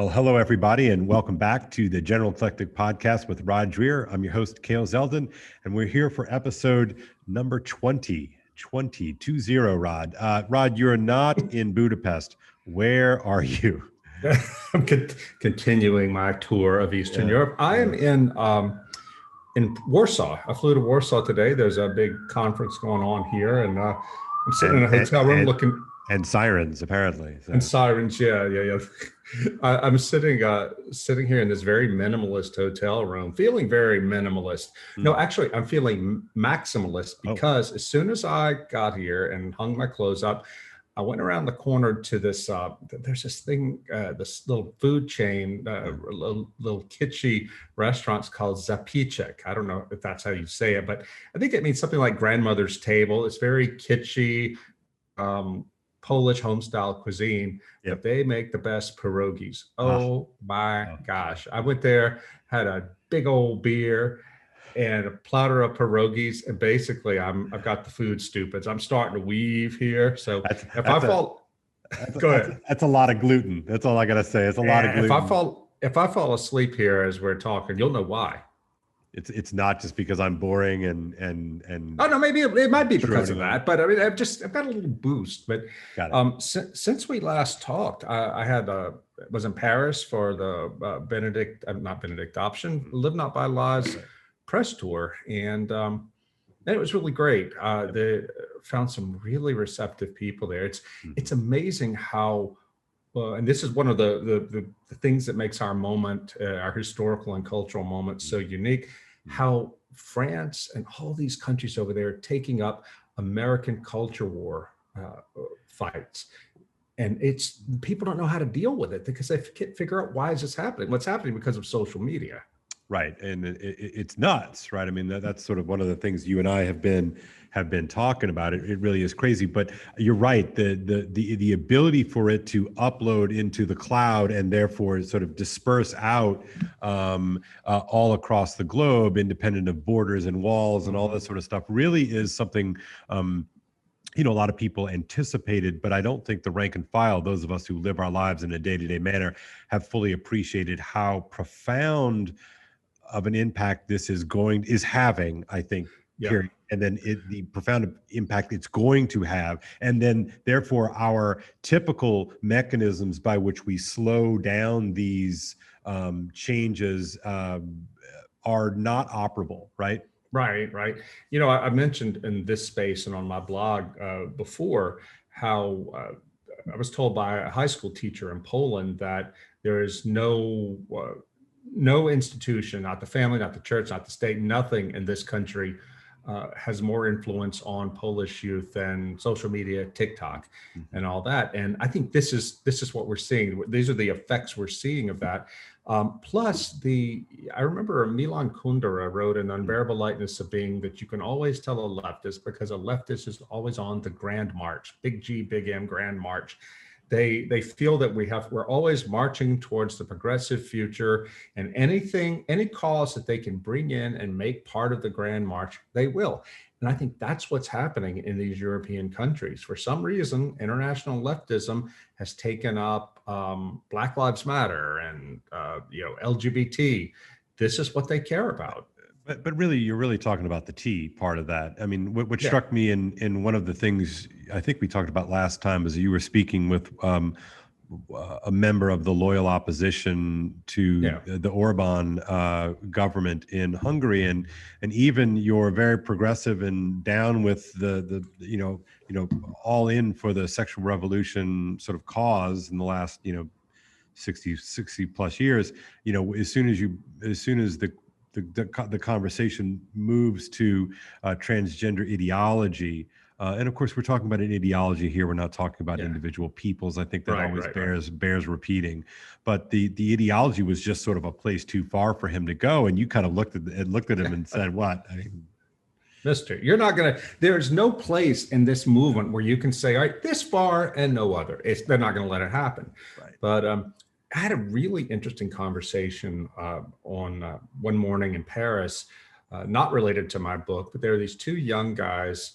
Well, hello, everybody, and welcome back to the General Eclectic podcast with Rod Dreher. I'm your host, Kale Zeldin, and we're here for episode number 20, Rod. Rod, you're not in Budapest. Where are you? I'm continuing my tour of Eastern Europe. I am in Warsaw. I flew to Warsaw today. There's a big conference going on here, and I'm sitting in a hotel room looking. And sirens, apparently. So. And sirens, yeah. I'm sitting here in this very minimalist hotel room, feeling very minimalist. No, actually, I'm feeling maximalist because as soon as I got here and hung my clothes up, I went around the corner to this. There's this thing, this little food chain, little kitschy restaurants called Zapicek. I don't know if that's how you say it, but I think it means something like grandmother's table. It's very kitschy. Polish home-style cuisine, but they make the best pierogies. Oh my gosh. I went there, had a big old beer and a platter of pierogies, and basically I've got the food stupids. I'm starting to weave here. So go ahead. That's a lot of gluten. That's all I got to say. It's a lot of gluten. If I fall asleep here as we're talking, you'll know why. It's not just because I'm boring and oh no, maybe it might be because of that, but I mean I've got a little boost. But since we last talked, I was in Paris for the Benedict Option, Live Not by Laws press tour, and it was really great. They found some really receptive people there. It's amazing how. And this is one of the things that makes our moment, our historical and cultural moment, so unique. How France and all these countries over there are taking up American culture war fights, and people don't know how to deal with it because they can't figure out why is this happening. What's happening because of social media. Right, and it's nuts, right? I mean, that's sort of one of the things you and I have been talking about. It really is crazy, but you're right. The ability for it to upload into the cloud and therefore sort of disperse out all across the globe, independent of borders and walls and all that sort of stuff, really is something. A lot of people anticipated, but I don't think the rank and file, those of us who live our lives in a day-to-day manner, have fully appreciated how profound of an impact this is having, I think, period. And then the profound impact it's going to have. And then therefore our typical mechanisms by which we slow down these changes are not operable, right? Right. I mentioned in this space and on my blog before how I was told by a high school teacher in Poland that there is no institution, not the family, not the church, not the state, nothing in this country has more influence on Polish youth than social media, TikTok, and all that. And I think this is what we're seeing. These are the effects we're seeing of that. Plus, I remember Milan Kundera wrote an Unbearable Lightness of Being that you can always tell a leftist because a leftist is always on the Grand March, big G, big M, Grand March. They feel that we're always marching towards the progressive future, and any cause that they can bring in and make part of the Grand March, they will. And I think that's what's happening in these European countries. For some reason, international leftism has taken up Black Lives Matter and LGBT. This is what they care about. But really, you're really talking about the T part of that. I mean, what struck me in one of the things I think we talked about last time is you were speaking with a member of the loyal opposition to the Orban government in Hungary, and even you're very progressive and down with the all in for the sexual revolution sort of cause in the last 60 plus years. As soon as the conversation moves to transgender ideology, and of course we're talking about an ideology here. We're not talking about individual peoples. I think that bears repeating. But the ideology was just sort of a place too far for him to go, and you kind of looked at him and said, "What?" I mean, Mister, there's no place in this movement where you can say, all right, this far and no other. They're not going to let it happen. Right. But I had a really interesting conversation on one morning in Paris, not related to my book, but there are these two young guys,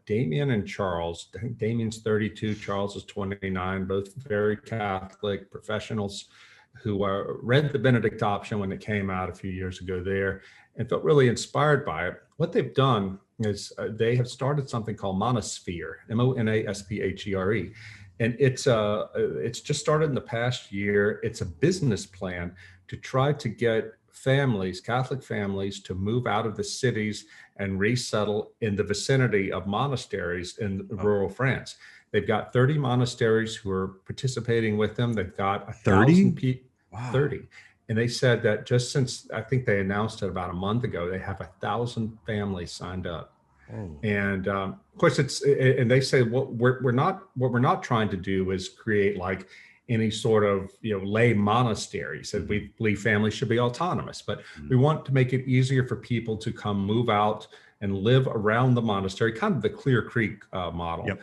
Damien and Charles. I think Damien's 32, Charles is 29, both very Catholic professionals. who read the Benedict Option when it came out a few years ago there, and felt really inspired by it. What they've done is they have started something called Monasphere, Monasphere, and it's just started in the past year. It's a business plan to try to get families, Catholic families, to move out of the cities and resettle in the vicinity of monasteries in rural France. They've got 30 monasteries who are participating with them. They've got 1,000 people, 30. And they said that just since, I think they announced it about a month ago, they have 1,000 families signed up. Oh. And of course, and they say what we're not trying to do is create like any sort of lay monastery. Said we believe families should be autonomous, but we want to make it easier for people to come move out and live around the monastery, kind of the Clear Creek model. Yep.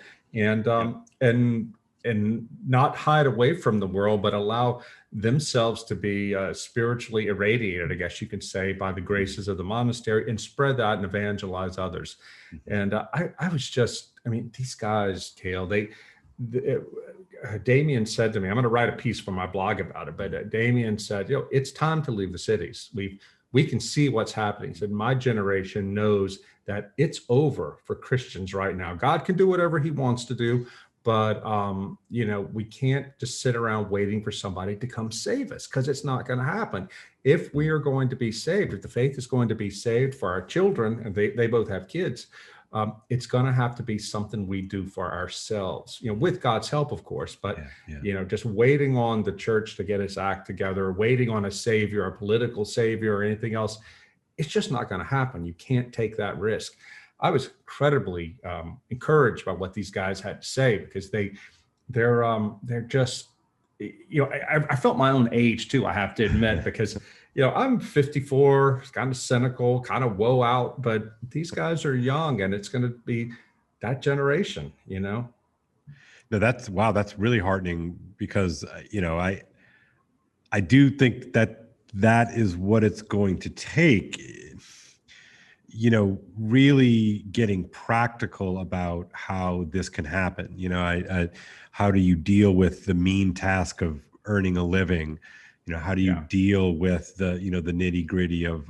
And not hide away from the world, but allow themselves to be spiritually irradiated, I guess you could say, by the graces of the monastery, and spread that and evangelize others. And I was just, these guys, Kale, Damien said to me, I'm going to write a piece for my blog about it, but Damien said, it's time to leave the cities. We can see what's happening. He said, my generation knows that it's over for Christians right now. God can do whatever he wants to do, but we can't just sit around waiting for somebody to come save us, because it's not going to happen. If we are going to be saved, if the faith is going to be saved for our children, and they both have kids, it's going to have to be something we do for ourselves, with God's help, of course, but, just waiting on the church to get its act together, waiting on a savior, a political savior or anything else, it's just not going to happen. You can't take that risk. I was incredibly encouraged by what these guys had to say, because they're just, I felt my own age too, I have to admit, because I'm 54, kind of cynical, kind of woe out, but these guys are young, and it's going to be that generation, No, that's really heartening, because, I do think that is what it's going to take, really getting practical about how this can happen. How do you deal with the mean task of earning a living? How do you deal with the nitty gritty of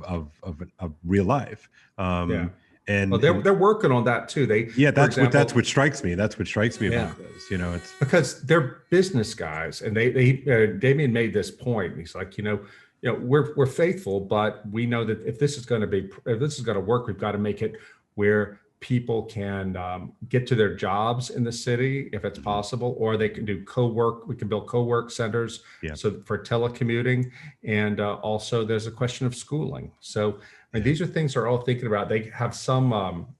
real life? And they're working on that too. That's what strikes me. That's what strikes me about this. It's because they're business guys, and Damien made this point. He's like, we're faithful, but we know that if this is going to work, we've got to make it where people can get to their jobs in the city, if it's possible, or they can do co-work. We can build co-work centers so for telecommuting, and also there's a question of schooling. So these are things they're all thinking about. They have some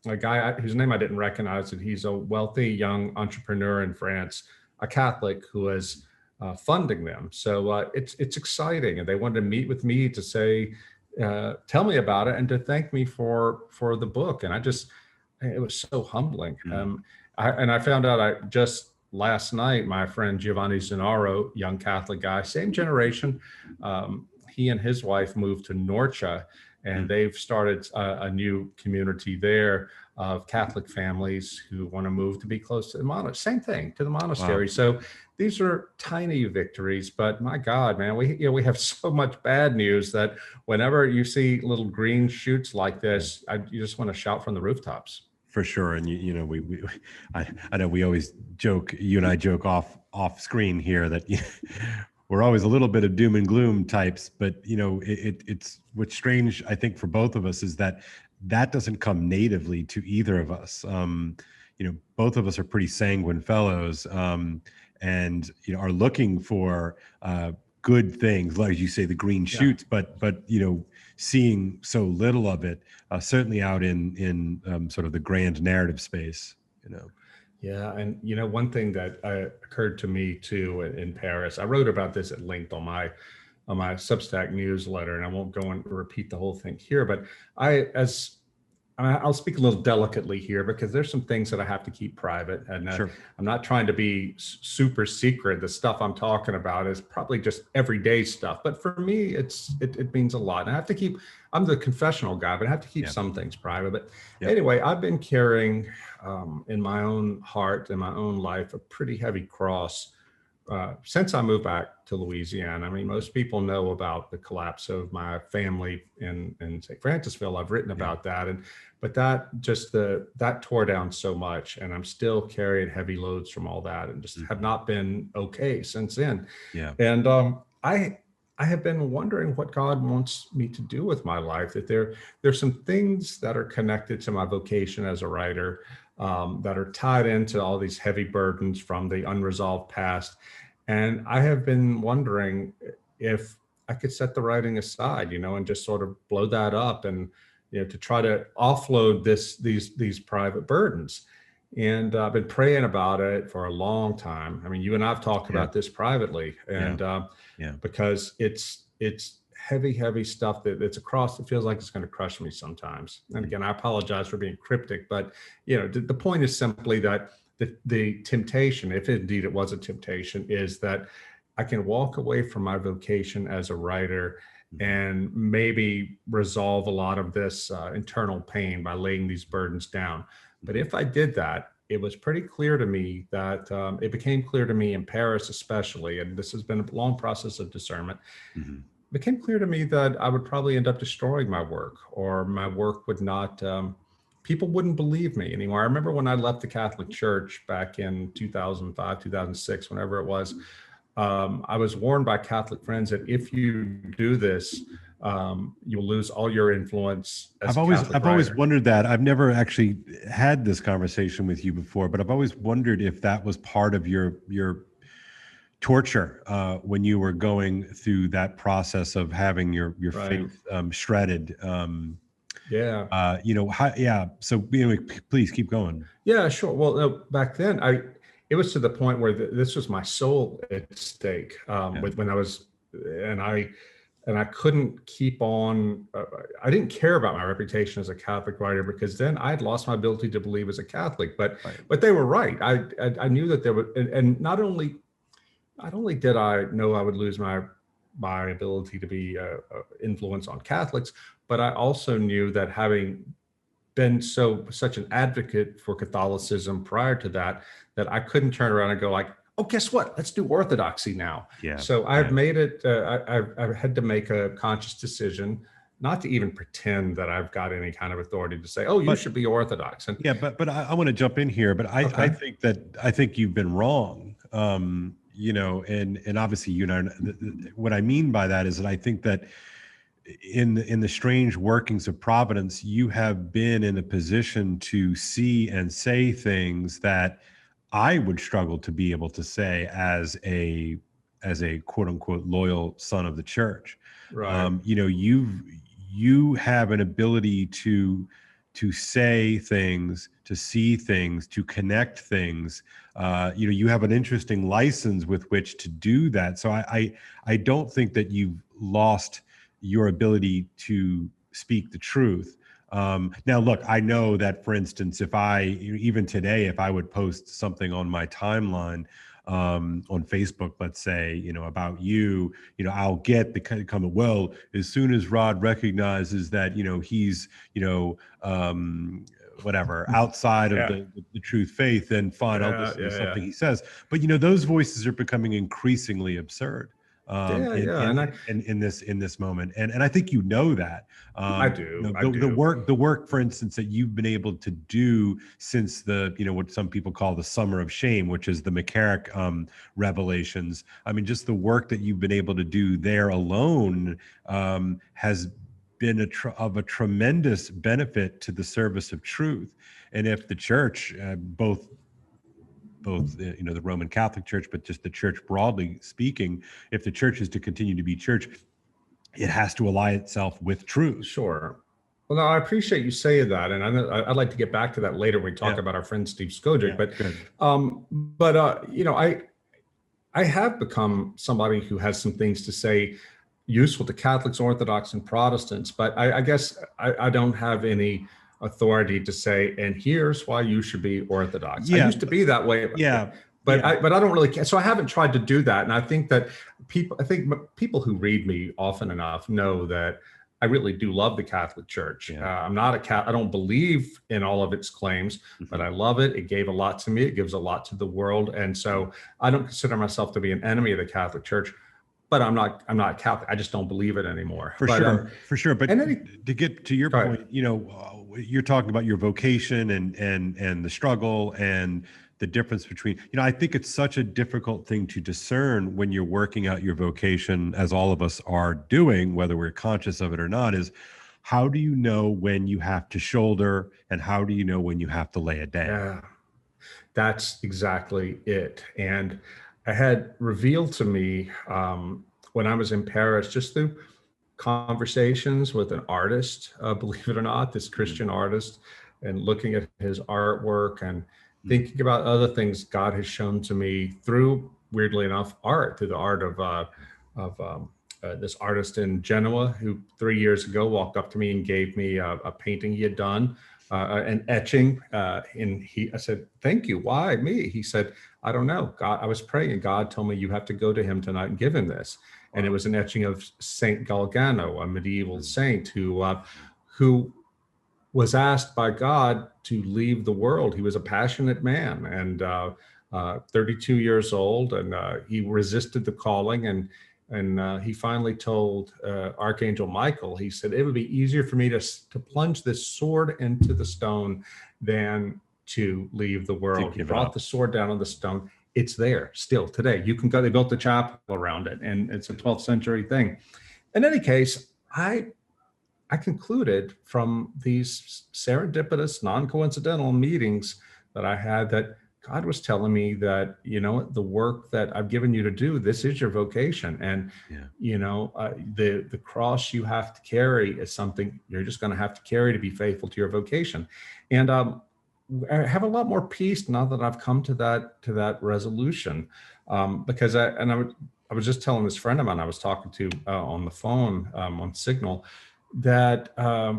a guy whose name I didn't recognize, and he's a wealthy young entrepreneur in France, a Catholic, who is funding them. So it's exciting, and they wanted to meet with me to say, tell me about it, and to thank me for the book. And it was so humbling. I found out just last night, my friend Giovanni Zanaro, young Catholic guy, same generation, he and his wife moved to Norcia, and they've started a new community there of Catholic families who want to move to be close to the monastery. Same thing, to the monastery. Wow. So these are tiny victories, but my God, man, we have so much bad news that whenever you see little green shoots like this, you just want to shout from the rooftops. For sure. And I know we always joke, you and I joke off screen here, that we're always a little bit of doom and gloom types, but it's what's strange, I think, for both of us is that doesn't come natively to either of us. Both of us are pretty sanguine fellows, and are looking for good things, like you say, the green shoots, but seeing so little of it, certainly out in sort of the grand narrative space, Yeah, and one thing that occurred to me too in Paris, I wrote about this at length on my Substack newsletter, and I won't go and repeat the whole thing here, but I'll speak a little delicately here, because there's some things that I have to keep private, and sure. I'm not trying to be super secret. The stuff I'm talking about is probably just everyday stuff, but for me, it means a lot. And I'm the confessional guy, but I have to keep some things private. But anyway, I've been carrying in my own heart, in my own life, a pretty heavy cross since I moved back to Louisiana, I mean, most people know about the collapse of my family in St. Francisville. I've written about that, but that tore down so much, and I'm still carrying heavy loads from all that, and just have not been okay since then. Yeah. And I have been wondering what God wants me to do with my life. That there's some things that are connected to my vocation as a writer, that are tied into all these heavy burdens from the unresolved past. And I have been wondering if I could set the writing aside, and just sort of blow that up, and, to try to offload these private burdens. And I've been praying about it for a long time. I mean, you and I've talked about this privately, and because it's heavy stuff that's across. It feels like it's going to crush me sometimes. And again, I apologize for being cryptic, but the point is simply that the temptation, if indeed it was a temptation, is that I can walk away from my vocation as a writer and maybe resolve a lot of this internal pain by laying these burdens down. But if I did that, it was pretty clear to me that it became clear to me in Paris, especially, and this has been a long process of discernment. It became clear to me that I would probably end up destroying my work, or my work would not, people wouldn't believe me anymore. I remember when I left the Catholic Church back in 2005, 2006, whenever it was, I was warned by Catholic friends that if you do this, you'll lose all your influence. I've always wondered that. I've never actually had this conversation with you before, but I've always wondered if that was part of your torture when you were going through that process of having your faith shredded. So please keep going. Yeah, sure. Well, no, back then it was to the point where this was my soul at stake. When I was, and I couldn't keep on. I didn't care about my reputation as a Catholic writer, because then I had lost my ability to believe as a Catholic. But they were right. I knew that there would, and not only did I know I would lose my ability to be influence on Catholics, but I also knew that, having been such an advocate for Catholicism prior to that I couldn't turn around and go like, oh, guess what? Let's do Orthodoxy now. So I've made it. I've had to make a conscious decision not to even pretend that I've got any kind of authority to say, oh, you should be Orthodox. And but I want to jump in here. But I think you've been wrong. And obviously, what I mean by that is that I think that in the strange workings of providence, you have been in a position to see and say things that I would struggle to be able to say as a quote unquote loyal son of the church. Right. You have an ability to say things, to see things, to connect things. You have an interesting license with which to do that. So I don't think that you've lost your ability to speak the truth. Now, look, I know that, for instance, even today, if I would post something on my timeline on Facebook, let's say, about you, I'll get the kind of comment, well, as soon as Rod recognizes that, he's, whatever, outside of the truth faith, then fine, I'll listen to something he says. But, those voices are becoming increasingly absurd. In this moment, and I think that I do. The work, for instance, that you've been able to do since the what some people call the summer of shame, which is the McCarrick revelations. I mean, just the work that you've been able to do there alone has been of a tremendous benefit to the service of truth. And if the church, both the Roman Catholic Church, but just the church broadly speaking, if the church is to continue to be church, it has to ally itself with truth. Sure. Well, no, I appreciate you saying that, and I'd like to get back to that later when we talk about our friend Steve Skojec. I have become somebody who has some things to say useful to Catholics, Orthodox, and Protestants, but I guess I don't have any authority to say, and here's why you should be Orthodox. I used to be that way. But I don't really care. So I haven't tried to do that. And I think that people who read me often enough know that I really do love the Catholic Church. I'm not a Catholic. I don't believe in all of its claims, but I love it. It gave a lot to me. It gives a lot to the world. And so I don't consider myself to be an enemy of the Catholic Church, but I'm not Catholic. I just don't believe it anymore. For sure. But to get to your point, you're talking about your vocation and the struggle and the difference between, I think it's such a difficult thing to discern when you're working out your vocation, as all of us are doing, whether we're conscious of it or not, is how do you know when you have to shoulder and how do you know when you have to lay it down? Yeah, that's exactly it. And I had revealed to me when I was in Paris, just through conversations with an artist, believe it or not, this Christian artist, and looking at his artwork and thinking about other things God has shown to me through, weirdly enough, art, through the art of this artist in Genoa who 3 years ago walked up to me and gave me a painting he had done, an etching. And I said, "Thank you. Why me?" He said, "I don't know. God, I was praying and God told me you have to go to him tonight and give him this." And it was an etching of Saint Galgano, a medieval saint who was asked by God to leave the world. He was a passionate man and 32 years old, and he resisted the calling. And he finally told Archangel Michael, he said, "It would be easier for me to plunge this sword into the stone than to leave the world." He brought the sword down on the stone. It's there still today. You can go, they built the chapel around it, and it's a 12th century thing. In any case, I concluded from these serendipitous, non-coincidental meetings that I had that God was telling me that, the work that I've given you to do, this is your vocation. And, the cross you have to carry is something you're just going to have to carry to be faithful to your vocation. And I have a lot more peace now that I've come to that resolution, because I was just telling this friend of mine I was talking to on the phone on Signal that I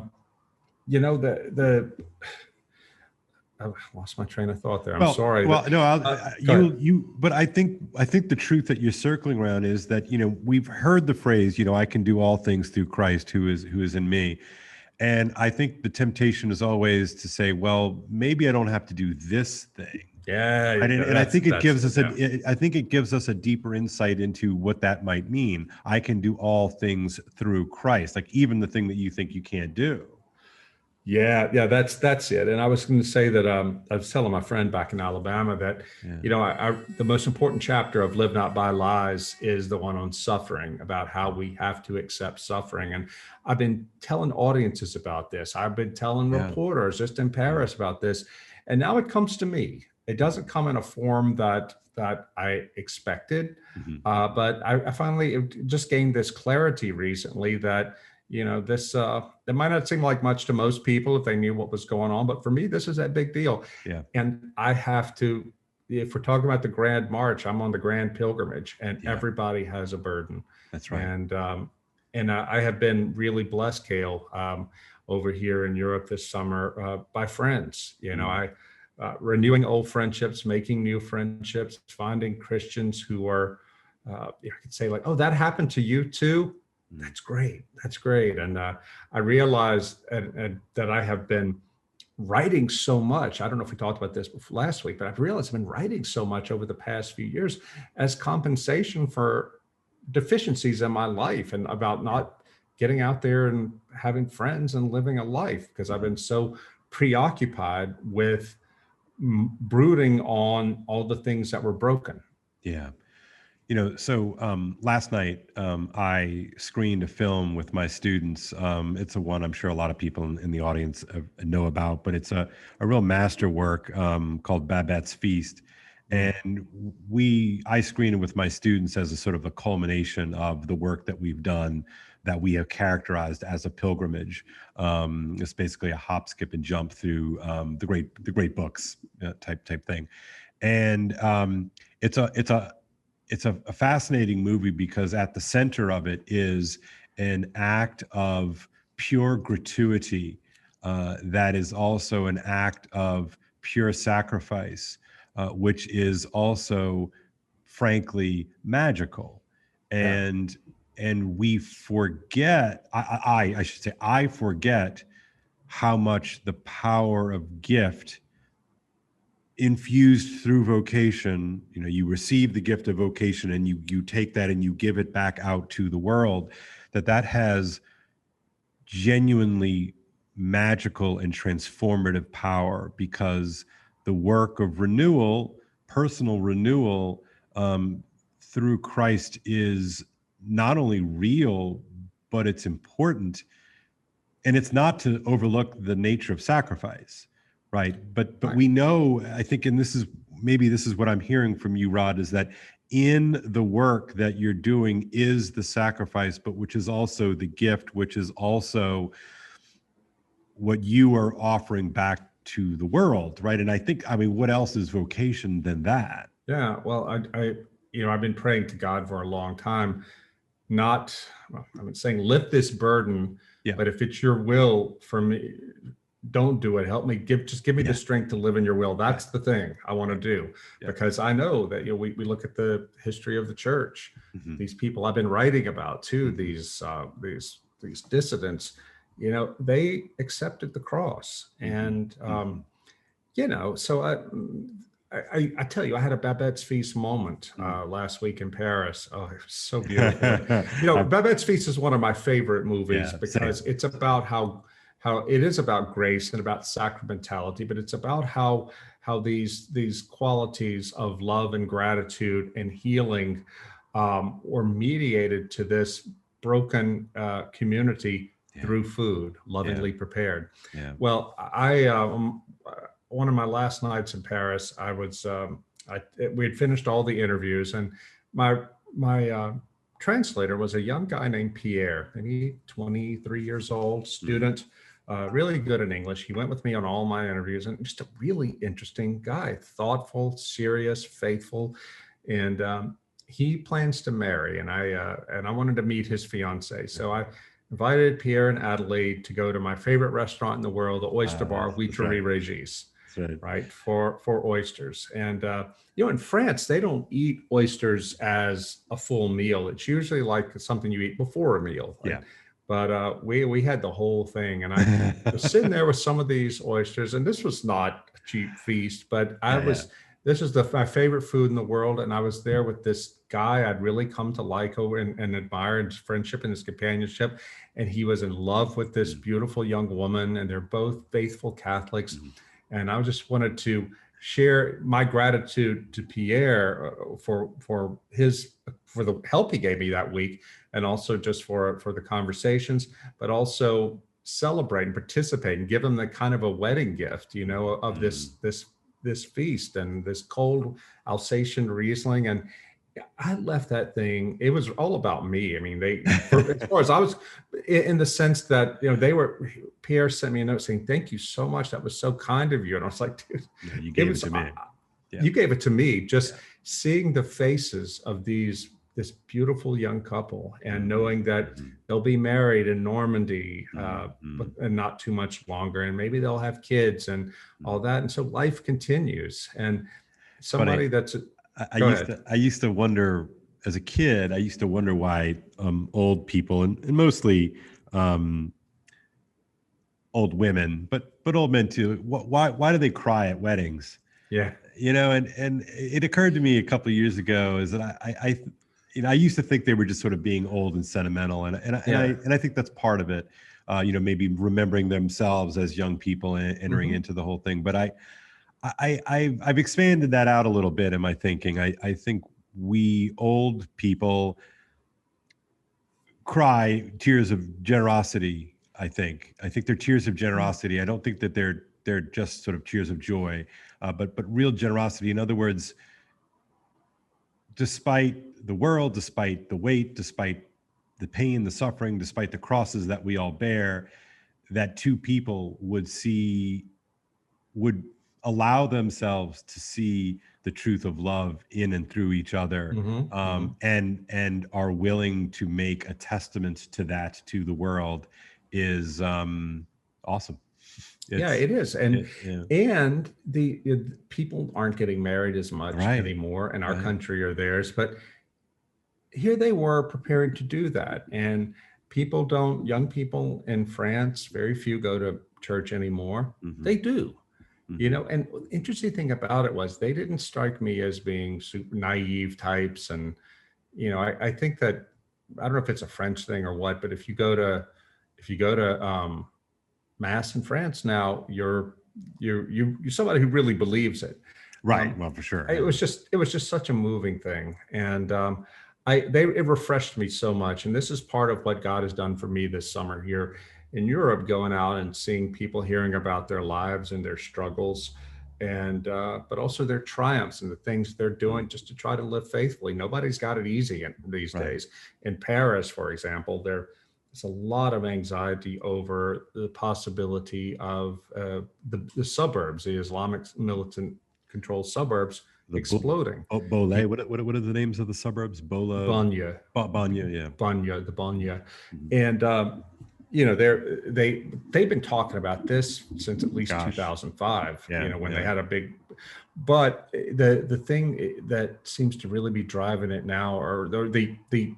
lost my train of thought there. I'm sorry. Well, but I think the truth that you're circling around is that, we've heard the phrase, I can do all things through Christ who is in me. And I think the temptation is always to say, well, maybe I don't have to do this thing. Yeah. And I think it gives us I think it gives us a deeper insight into what that might mean. I can do all things through Christ, like even the thing that you think you can't do. Yeah, that's it. And I was going to say that I was telling my friend back in Alabama that, the most important chapter of Live Not by Lies is the one on suffering, about how we have to accept suffering. And I've been telling audiences about this. I've been telling reporters just in Paris about this. And now it comes to me. It doesn't come in a form that I expected, but I finally just gained this clarity recently that, this it might not seem like much to most people if they knew what was going on, but for me, this is a big deal. Yeah. And I have to, if we're talking about the Grand March, I'm on the Grand Pilgrimage, and everybody has a burden. That's right. And I have been really blessed, Kale, over here in Europe this summer by friends. Renewing old friendships, making new friendships, finding Christians who are, I could say like, "Oh, that happened to you too." That's great. That's great. And I realized that I have been writing so much. I don't know if we talked about this last week, but I've realized I've been writing so much over the past few years as compensation for deficiencies in my life, and about not getting out there and having friends and living a life, because I've been so preoccupied with brooding on all the things that were broken. Yeah. So last night I screened a film with my students. It's a one I'm sure a lot of people in the audience know about, but it's a real masterwork called Babette's Feast. And I screened it with my students as a sort of a culmination of the work that we've done, that we have characterized as a pilgrimage. It's basically a hop, skip, and jump through the great books type thing. And it's a fascinating movie because at the center of it is an act of pure gratuity that is also an act of pure sacrifice, which is also, frankly, magical. And and we forget, I should say, I forget how much the power of gift infused through vocation, you receive the gift of vocation and you take that and you give it back out to the world, that has genuinely magical and transformative power, because the work of renewal, personal renewal, through Christ is not only real, but it's important. And it's not to overlook the nature of sacrifice, right? But Right. we know, I think, and this is what I'm hearing from you, Rod, is that in the work that you're doing is the sacrifice, but which is also the gift, which is also what you are offering back to the world, right? And I think, what else is vocation than that? Yeah, well, I've been praying to God for a long time, I'm saying lift this burden, Yeah. but if it's your will for me, don't do it. Help me, just give me the strength to live in your will. That's the thing I want to do, because I know that, we look at the history of the church, these people I've been writing about too, these dissidents, they accepted the cross. And, so I tell you, I had a Babette's Feast moment last week in Paris. Oh, it was so beautiful. Babette's Feast is one of my favorite movies, because it's about how it is about grace and about sacramentality, but it's about how these qualities of love and gratitude and healing were mediated to this broken community through food, lovingly prepared. Well, one of my last nights in Paris, we had finished all the interviews, and my translator was a young guy named Pierre, maybe 23 years old, student, really good in English. He went with me on all my interviews, and just a really interesting guy, thoughtful, serious, faithful, and he plans to marry, and I wanted to meet his fiance, so I invited Pierre and Adelaide to go to my favorite restaurant in the world, the oyster bar, Victories Regis. Right, for oysters. And in France, they don't eat oysters as a full meal. It's usually like something you eat before a meal. Right? But we had the whole thing, and I was sitting there with some of these oysters, and this was not a cheap feast, but this is my favorite food in the world, and I was there with this guy I'd really come to like over and admire his friendship and his companionship, and he was in love with this beautiful young woman, and they're both faithful Catholics. And I just wanted to share my gratitude to Pierre for the help he gave me that week, and also just for the conversations, but also celebrate and participate and give him the kind of a wedding gift, of this feast and this cold Alsatian Riesling. And I left that thing. It was all about me. I mean, as far as I was, in the sense that, Pierre sent me a note saying, "Thank you so much. That was so kind of you." And I was like, "Dude, you gave it to me. You gave it to me." Just seeing the faces of this beautiful young couple, and knowing that they'll be married in Normandy, and not too much longer, and maybe they'll have kids and all that. And so life continues. And somebody that's I used to wonder as a kid, why old people and mostly old women, but old men too, why do they cry at weddings? Yeah. And it occurred to me a couple of years ago is that I used to think they were just sort of being old and sentimental, and I think that's part of it. Maybe remembering themselves as young people and entering into the whole thing. But I've expanded that out a little bit in my thinking. I think we old people cry tears of generosity. I think they're tears of generosity. I don't think that they're just sort of tears of joy, but real generosity. In other words, despite the world, despite the weight, despite the pain, the suffering, despite the crosses that we all bear, that two people would allow themselves to see the truth of love in and through each other, and are willing to make a testament to that to the world is awesome. It is. And the people aren't getting married as much anymore in our country or theirs, but here they were preparing to do that. And young people in France, very few go to church anymore. They do. And the interesting thing about it was they didn't strike me as being super naive types. And, I think that, I don't know if it's a French thing or what, but if you go to mass in France now, you're somebody who really believes it. Right. Well, for sure. It was just such a moving thing. And it refreshed me so much. And this is part of what God has done for me this summer here in Europe, going out and seeing people, hearing about their lives and their struggles, and but also their triumphs and the things they're doing just to try to live faithfully. Nobody's got it easy these days. In Paris, for example, there's a lot of anxiety over the possibility of the suburbs, the Islamic militant controlled suburbs, exploding. Bolé. What are the names of the suburbs? Banya. Banya, yeah. Banya, the Banya. And they've been talking about this since at least 2005. When they had a big. But the thing that seems to really be driving it now are the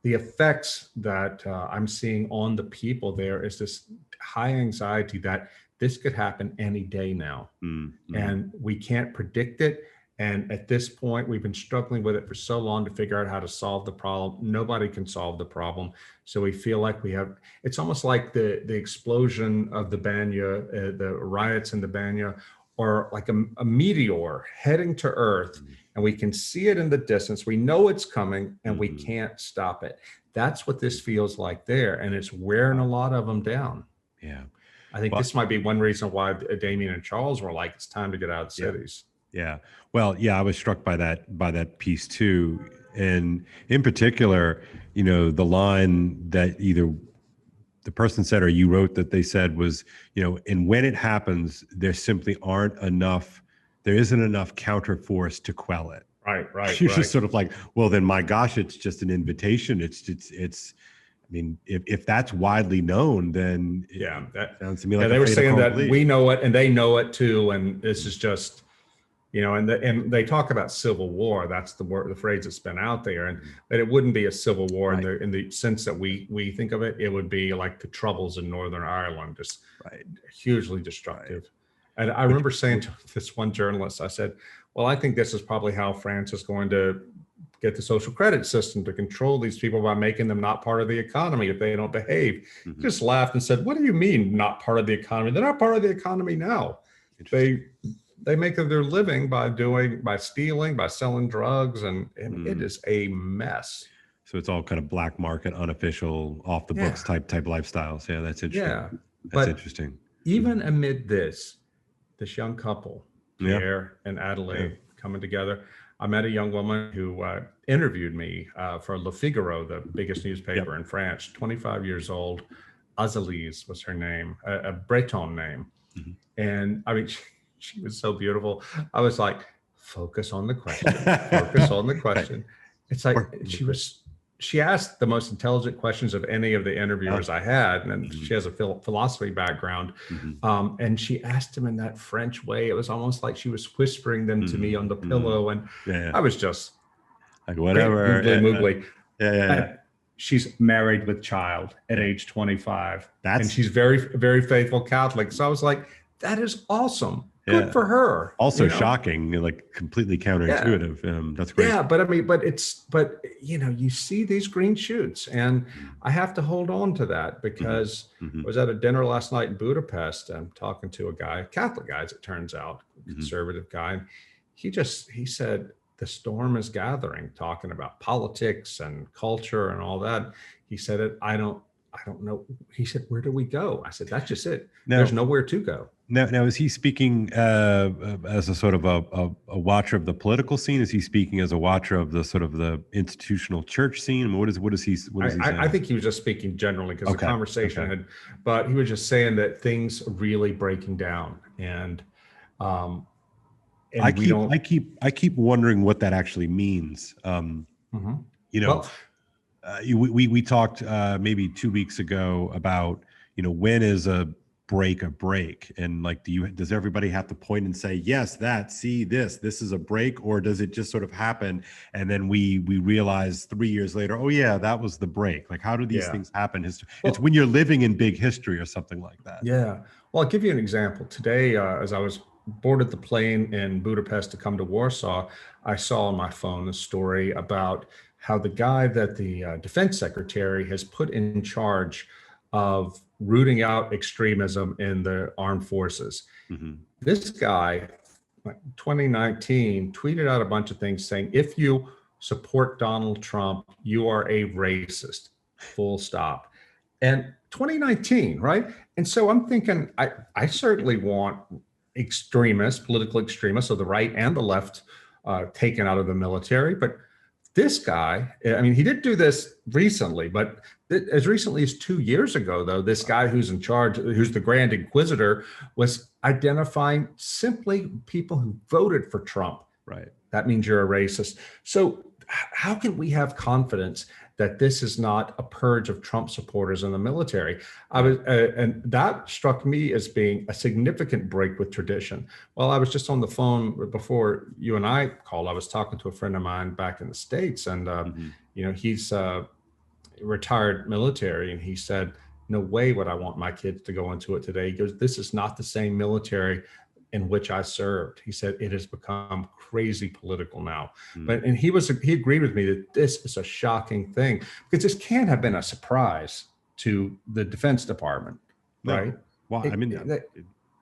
effects that I'm seeing on the people there is this high anxiety that this could happen any day now, and we can't predict it. And at this point, we've been struggling with it for so long to figure out how to solve the problem. Nobody can solve the problem. So we feel like it's almost like the explosion of the Banya, the riots in the Banya, or like a meteor heading to Earth, and we can see it in the distance. We know it's coming, and we can't stop it. That's what this feels like there, and it's wearing a lot of them down. Yeah. I think this might be one reason why Damien and Charles were like, it's time to get out of the cities. Yeah. Well, yeah, I was struck by that piece too. And in particular, the line that either the person said or you wrote that they said was, and when it happens, there simply there isn't enough counter force to quell it. Right. You're just sort of like, well, then my gosh, it's just an invitation. It's I mean, if that's widely known, then that sounds to me like they were saying that we know it and they know it too. And this is just, and they talk about civil war. That's the phrase that's been out there, and that it wouldn't be a civil war in the sense that we think of it. It would be like the Troubles in Northern Ireland, just hugely destructive. And I remember saying to this one journalist, I said, well, I think this is probably how France is going to get the social credit system to control these people by making them not part of the economy if they don't behave. He just laughed and said, what do you mean not part of the economy? They're not part of the economy now. They make their living by stealing, by selling drugs, and it is a mess. So it's all kind of black market, unofficial, off the books type lifestyles. Yeah, that's interesting. Yeah, that's interesting. Even amid this young couple, Pierre and Adelaide, coming together, I met a young woman who interviewed me for Le Figaro, the biggest newspaper in France, 25 years old. Azalise was her name, a Breton name. And I mean, she was so beautiful. I was like, focus on the question, focus on the question. It's like she asked the most intelligent questions of any of the interviewers I had. And she has a philosophy background. And she asked them in that French way. It was almost like she was whispering them to me on the pillow. And I was just like, whatever. Moogly. She's married with child at age 25. And she's very, very faithful Catholic. So I was like, that is awesome. Good for her. Also shocking, like completely counterintuitive. That's great. Yeah, but I mean, but you see these green shoots, and I have to hold on to that because I was at a dinner last night in Budapest. I'm talking to a guy, Catholic guy, as it turns out, conservative guy. And he said, the storm is gathering, talking about politics and culture and all that. He said I don't know. He said, where do we go? I said, that's just it. There's nowhere to go. Now, is he speaking as a sort of a watcher of the political scene? Is he speaking as a watcher of the sort of the institutional church scene? What is he saying? I think he was just speaking generally because the conversation but he was just saying that things are really breaking down, and I keep wondering what that actually means. We talked maybe 2 weeks ago about when is a break a break? And like, does everybody have to point and say, yes, this is a break? Or does it just sort of happen? And then we realize 3 years later, oh yeah, that was the break. Like, how do these Yeah. things happen? It's Well, when you're living in big history or something like that. yeah. Well, I'll give you an example. Today, as I was boarded the plane in Budapest to come to Warsaw, I saw on my phone a story about how the guy that the defense secretary has put in charge of rooting out extremism in the armed forces. Mm-hmm. This guy, 2019, tweeted out a bunch of things saying, if you support Donald Trump, you are a racist, full stop. And 2019, right? And so I'm thinking, I certainly want extremists, political extremists of the right and the left taken out of the military. But this guy, I mean, he did do this recently, but as recently as 2 years ago, though, this guy who's in charge, who's the Grand Inquisitor, was identifying simply people who voted for Trump. Right. That means you're a racist. So how can we have confidence that this is not a purge of Trump supporters in the military? And that struck me as being a significant break with tradition. Well, I was just on the phone before you and I called. I was talking to a friend of mine back in the States, and he's retired military, and he said, "No way would I want my kids to go into it today." He goes, "This is not the same military in which I served." He said, "It has become crazy political now." But he agreed with me that this is a shocking thing, because this can't have been a surprise to the Defense Department, right? Well,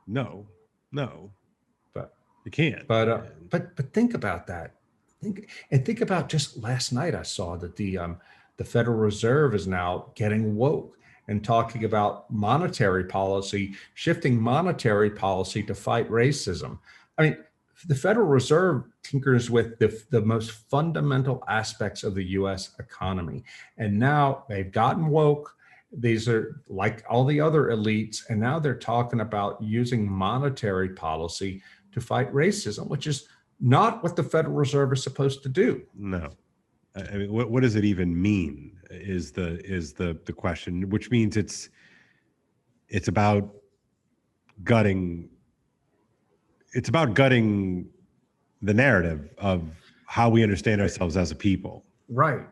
no, but it can't. But think about that. Think about just last night. I saw that the Federal Reserve is now getting woke and talking about monetary policy, shifting monetary policy to fight racism. I mean, the Federal Reserve tinkers with the most fundamental aspects of the US economy. And now they've gotten woke. These are like all the other elites. And now they're talking about using monetary policy to fight racism, which is not what the Federal Reserve is supposed to do. No. I mean, what does it even mean is the question, which means it's about gutting. It's about gutting the narrative of how we understand ourselves as a people. Right.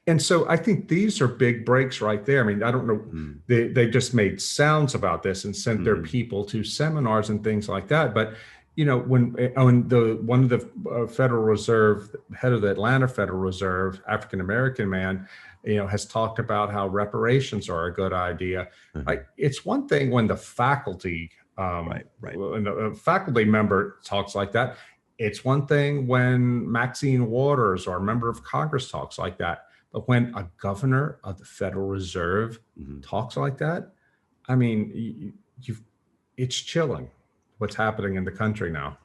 And so I think these are big breaks right there. I mean, I don't know, they just made sounds about this and sent their people to seminars and things like that. But when one of the Federal Reserve, head of the Atlanta Federal Reserve, African American man, has talked about how reparations are a good idea. Right? It's one thing when the faculty, when a faculty member talks like that. It's one thing when Maxine Waters or a member of Congress talks like that. But when a governor of the Federal Reserve talks like that, I mean, it's chilling what's happening in the country now.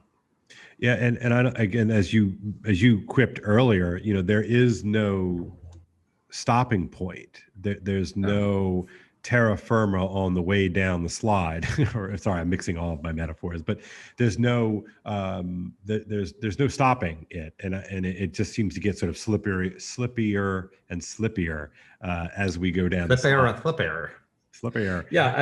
Yeah, and again, as you quipped earlier, there is no stopping point. There's no terra firma on the way down the slide. Or sorry, I'm mixing all of my metaphors, but there's no there's no stopping it, and it just seems to get sort of slippier and slippier as we go down. Slippier. Yeah,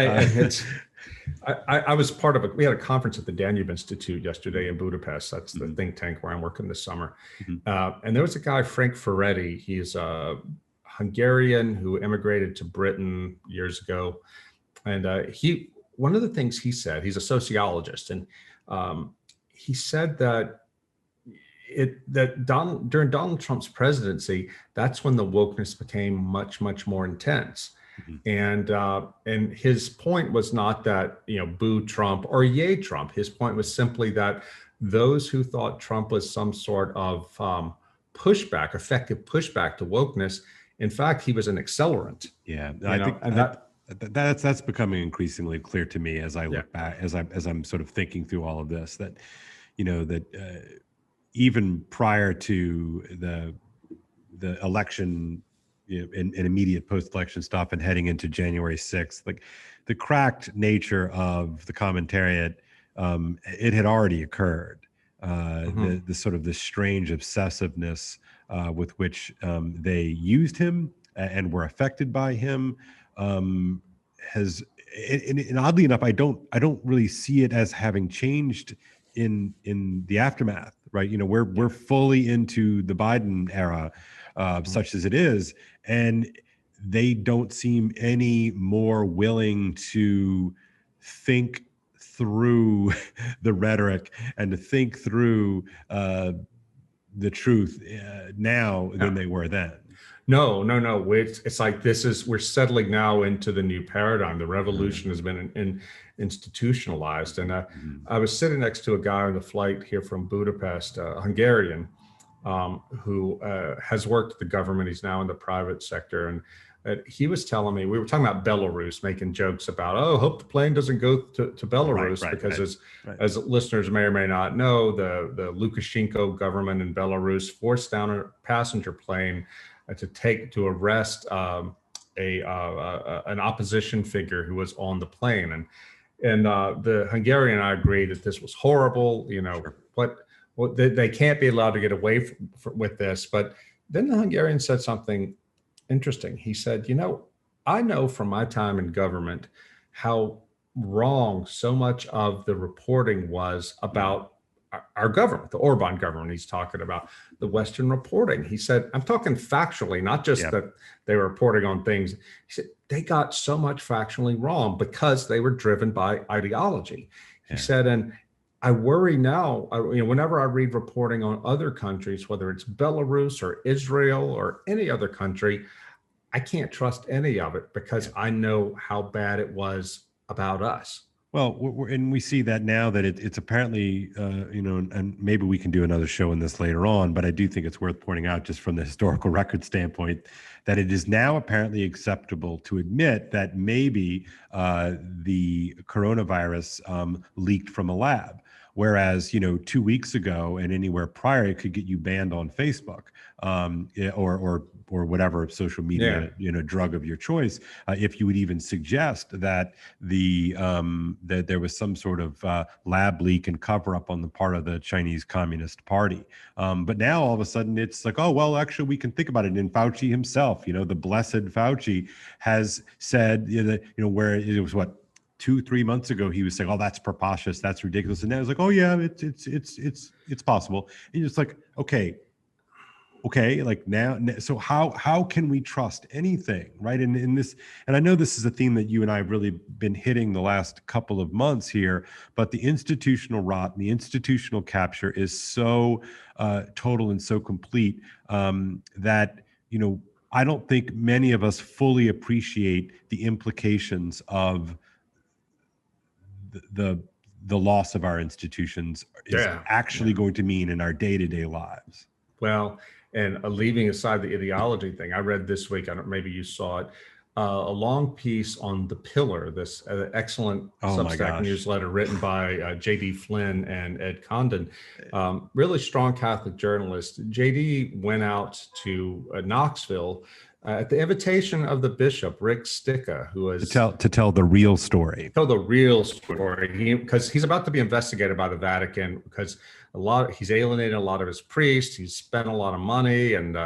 I was part of we had a conference at the Danube Institute yesterday in Budapest. That's the think tank where I'm working this summer. And there was a guy, Frank Ferretti. He's a Hungarian who immigrated to Britain years ago. And one of the things he said, he's a sociologist, and he said that during Donald Trump's presidency, that's when the wokeness became much, much more intense. And his point was not that, boo Trump or yay Trump. His point was simply that those who thought Trump was some sort of effective pushback to wokeness, in fact, he was an accelerant. Yeah, I think that's becoming increasingly clear to me as I look back, as I'm sort of thinking through all of this, that even prior to the election, and immediate post-election stuff, and heading into January 6th, like the cracked nature of the commentariat, it had already occurred. The sort of the strange obsessiveness with which they used him and were affected by him. and oddly enough, I don't really see it as having changed in the aftermath, right? We're fully into the Biden era, such as it is, and they don't seem any more willing to think through the rhetoric and to think through the truth now than they were then. No. It's like we're settling now into the new paradigm. The revolution has been institutionalized. And I was sitting next to a guy on the flight here from Budapest, a Hungarian, who has worked at the government. He's now in the private sector. And he was telling me, we were talking about Belarus, making jokes about, hope the plane doesn't go to Belarus, because as listeners may or may not know, the Lukashenko government in Belarus forced down a passenger plane to arrest an opposition figure who was on the plane. And the Hungarian and I agreed that this was horrible. They can't be allowed to get away with this. But then the Hungarian said something interesting. He said, I know from my time in government how wrong so much of the reporting was about our government, the Orban government. He's talking about the Western reporting. He said, I'm talking factually, not just that they were reporting on things. He said, they got so much factually wrong because they were driven by ideology. He said, and I worry now, whenever I read reporting on other countries, whether it's Belarus or Israel or any other country, I can't trust any of it because I know how bad it was about us. Well, and we see that now that it's apparently, and maybe we can do another show on this later on, but I do think it's worth pointing out just from the historical record standpoint that it is now apparently acceptable to admit that maybe the coronavirus leaked from a lab. Whereas, 2 weeks ago and anywhere prior, it could get you banned on Facebook or whatever social media, drug of your choice. If you would even suggest that that there was some sort of lab leak and cover up on the part of the Chinese Communist Party. But now all of a sudden it's like, oh, well, actually we can think about it. And Fauci himself, the blessed Fauci has said, where it was 2-3 months ago, he was saying, "Oh, that's preposterous, that's ridiculous," and now it's like, "Oh yeah, it's possible." And you're just like, okay, like now, so how can we trust anything, right? And in this, and I know this is a theme that you and I have really been hitting the last couple of months here, but the institutional rot and the institutional capture is so total and so complete that I don't think many of us fully appreciate the implications of the loss of our institutions is actually going to mean in our day-to-day lives. Well, and leaving aside the ideology thing, I read this week, maybe you saw it, a long piece on The Pillar, this excellent Substack newsletter written by JD Flynn and Ed Condon, really strong Catholic journalist. JD went out to Knoxville at the invitation of the Bishop Rick Stika, who was to tell the real story. Tell the real story, because he's about to be investigated by the Vatican because he's alienated a lot of his priests. He's spent a lot of money, and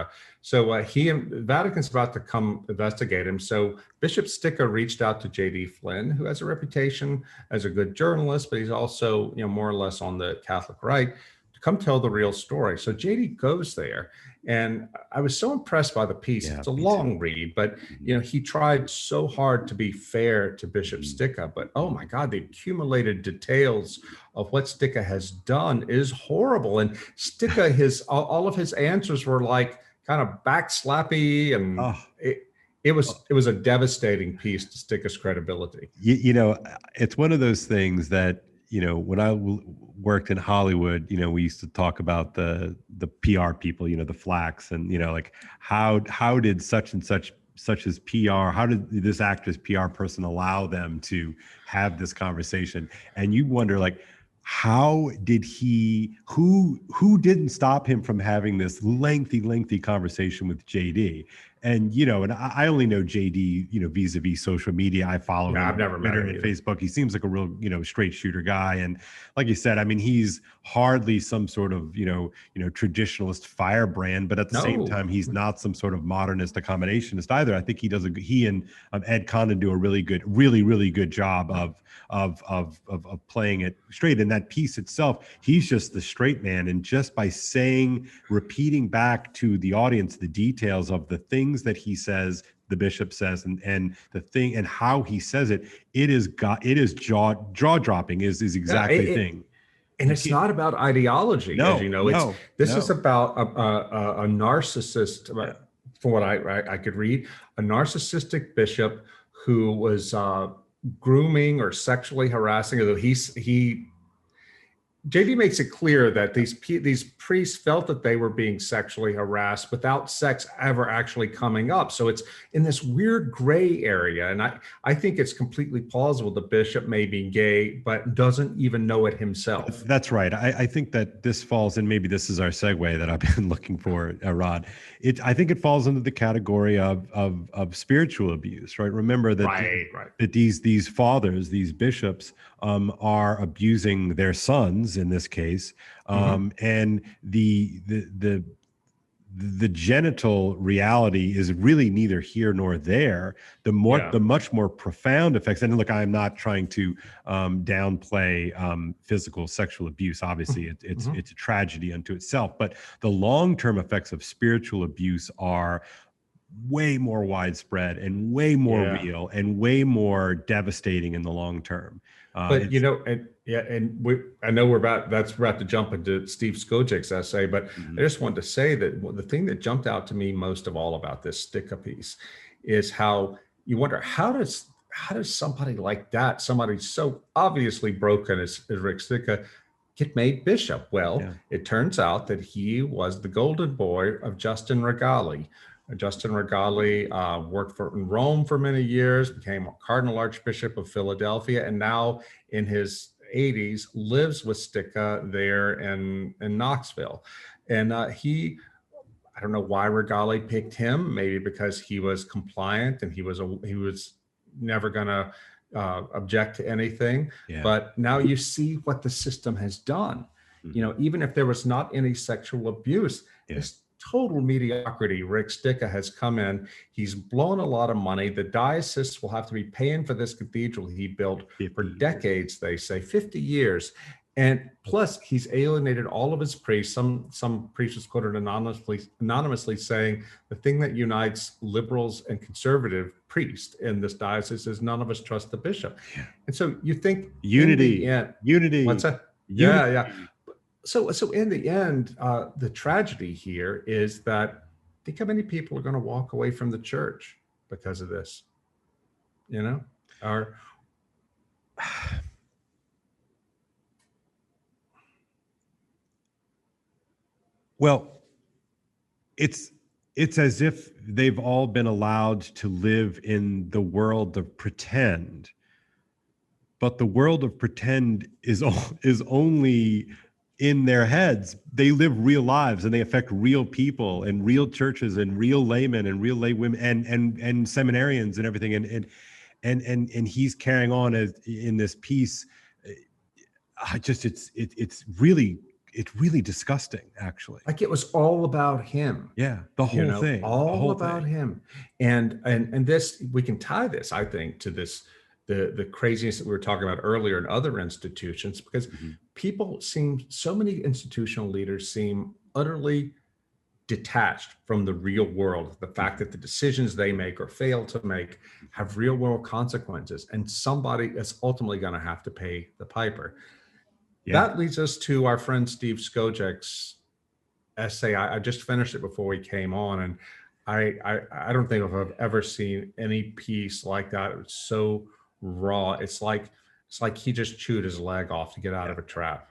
so the Vatican's about to come investigate him. So Bishop Stika reached out to JD Flynn, who has a reputation as a good journalist, but he's also more or less on the Catholic right, to come tell the real story. So JD goes there. And I was so impressed by the piece. It's a long read, but he tried so hard to be fair to Bishop Stika. But oh my God, the accumulated details of what Stika has done is horrible. And Stika, all of his answers were like kind of backslappy, and it was a devastating piece to Stika's credibility. It's one of those things that when I worked in Hollywood, we used to talk about the PR people, the flacks, and like how did such and such as PR, how did this actress PR person allow them to have this conversation? And you wonder, like, how did who didn't stop him from having this lengthy conversation with JD? and and I only know JD, vis-a-vis social media. I follow Yeah, him I've on never met Twitter him and either. Facebook. He seems like a real, straight shooter guy. And like you said, I mean, he's hardly some sort of, traditionalist firebrand, but at the same No. time, he's not some sort of modernist accommodationist either. I think he and Ed Condon do a really good, really good job of playing it straight. And that piece itself, he's just the straight man. And just by repeating back to the audience the details of the things that he says, the bishop says, and the thing and how he says it, it is jaw dropping is Yeah, exactly the thing. and it's not about ideology, as you know. This is about a narcissist, Yeah. from what I could read, a narcissistic bishop who was grooming or sexually harassing. Although he JD makes it clear that these priests felt that they were being sexually harassed without sex ever actually coming up. So it's in this weird gray area. And I think it's completely plausible the bishop may be gay, but doesn't even know it himself. That's right. I think that this falls, and maybe this is our segue that I've been looking for, Rod. I think it falls into the category of spiritual abuse, right? Remember that Right. that these fathers, these bishops, are abusing their sons in this case, and the genital reality is really neither here nor there. The much more profound effects. And look, I'm not trying to downplay physical sexual abuse. Obviously, it's a tragedy unto itself. But the long-term effects of spiritual abuse are way more widespread and way more real and way more devastating in the long term. But I know we're about to jump into Steve Skojec's essay, but I just wanted to say that the thing that jumped out to me most of all about this Stika piece is how you wonder how does somebody like that, somebody so obviously broken as Rick Stika, get made bishop? Well, it turns out that he was the golden boy of Justin Regali. Justin Regali worked in Rome for many years, became a Cardinal Archbishop of Philadelphia, and now in his 80s lives with Stika there in Knoxville. And I don't know why Regali picked him, maybe because he was compliant and he was never going to object to anything. But now you see what the system has done. Even if there was not any sexual abuse, this total mediocrity. Rick Stika has come in. He's blown a lot of money. The diocese will have to be paying for this cathedral he built for decades, they say, 50 years. And plus, he's alienated all of his priests. Some priests was quoted anonymously saying the thing that unites liberals and conservative priests in this diocese is none of us trust the bishop. And so you think unity. What's that? Unity. Yeah. So in the end, the tragedy here is that think how many people are going to walk away from the church because of this, Well, it's as if they've all been allowed to live in the world of pretend, but the world of pretend is only in their heads. They live real lives and they affect real people and real churches and real laymen and real lay women and seminarians and everything. And he's carrying on in this piece. It's really disgusting, actually. Like it was all about him. Yeah, the whole thing. All about him. And this, we can tie this, I think, to this the craziness that we were talking about earlier in other institutions, because so many institutional leaders seem utterly detached from the real world, the fact that the decisions they make or fail to make have real world consequences, and somebody is ultimately going to have to pay the piper. That leads us to our friend Steve Skojec's essay. I just finished it before we came on, and I don't think I've ever seen any piece like that. It was so raw. It's like he just chewed his leg off to get out of a trap.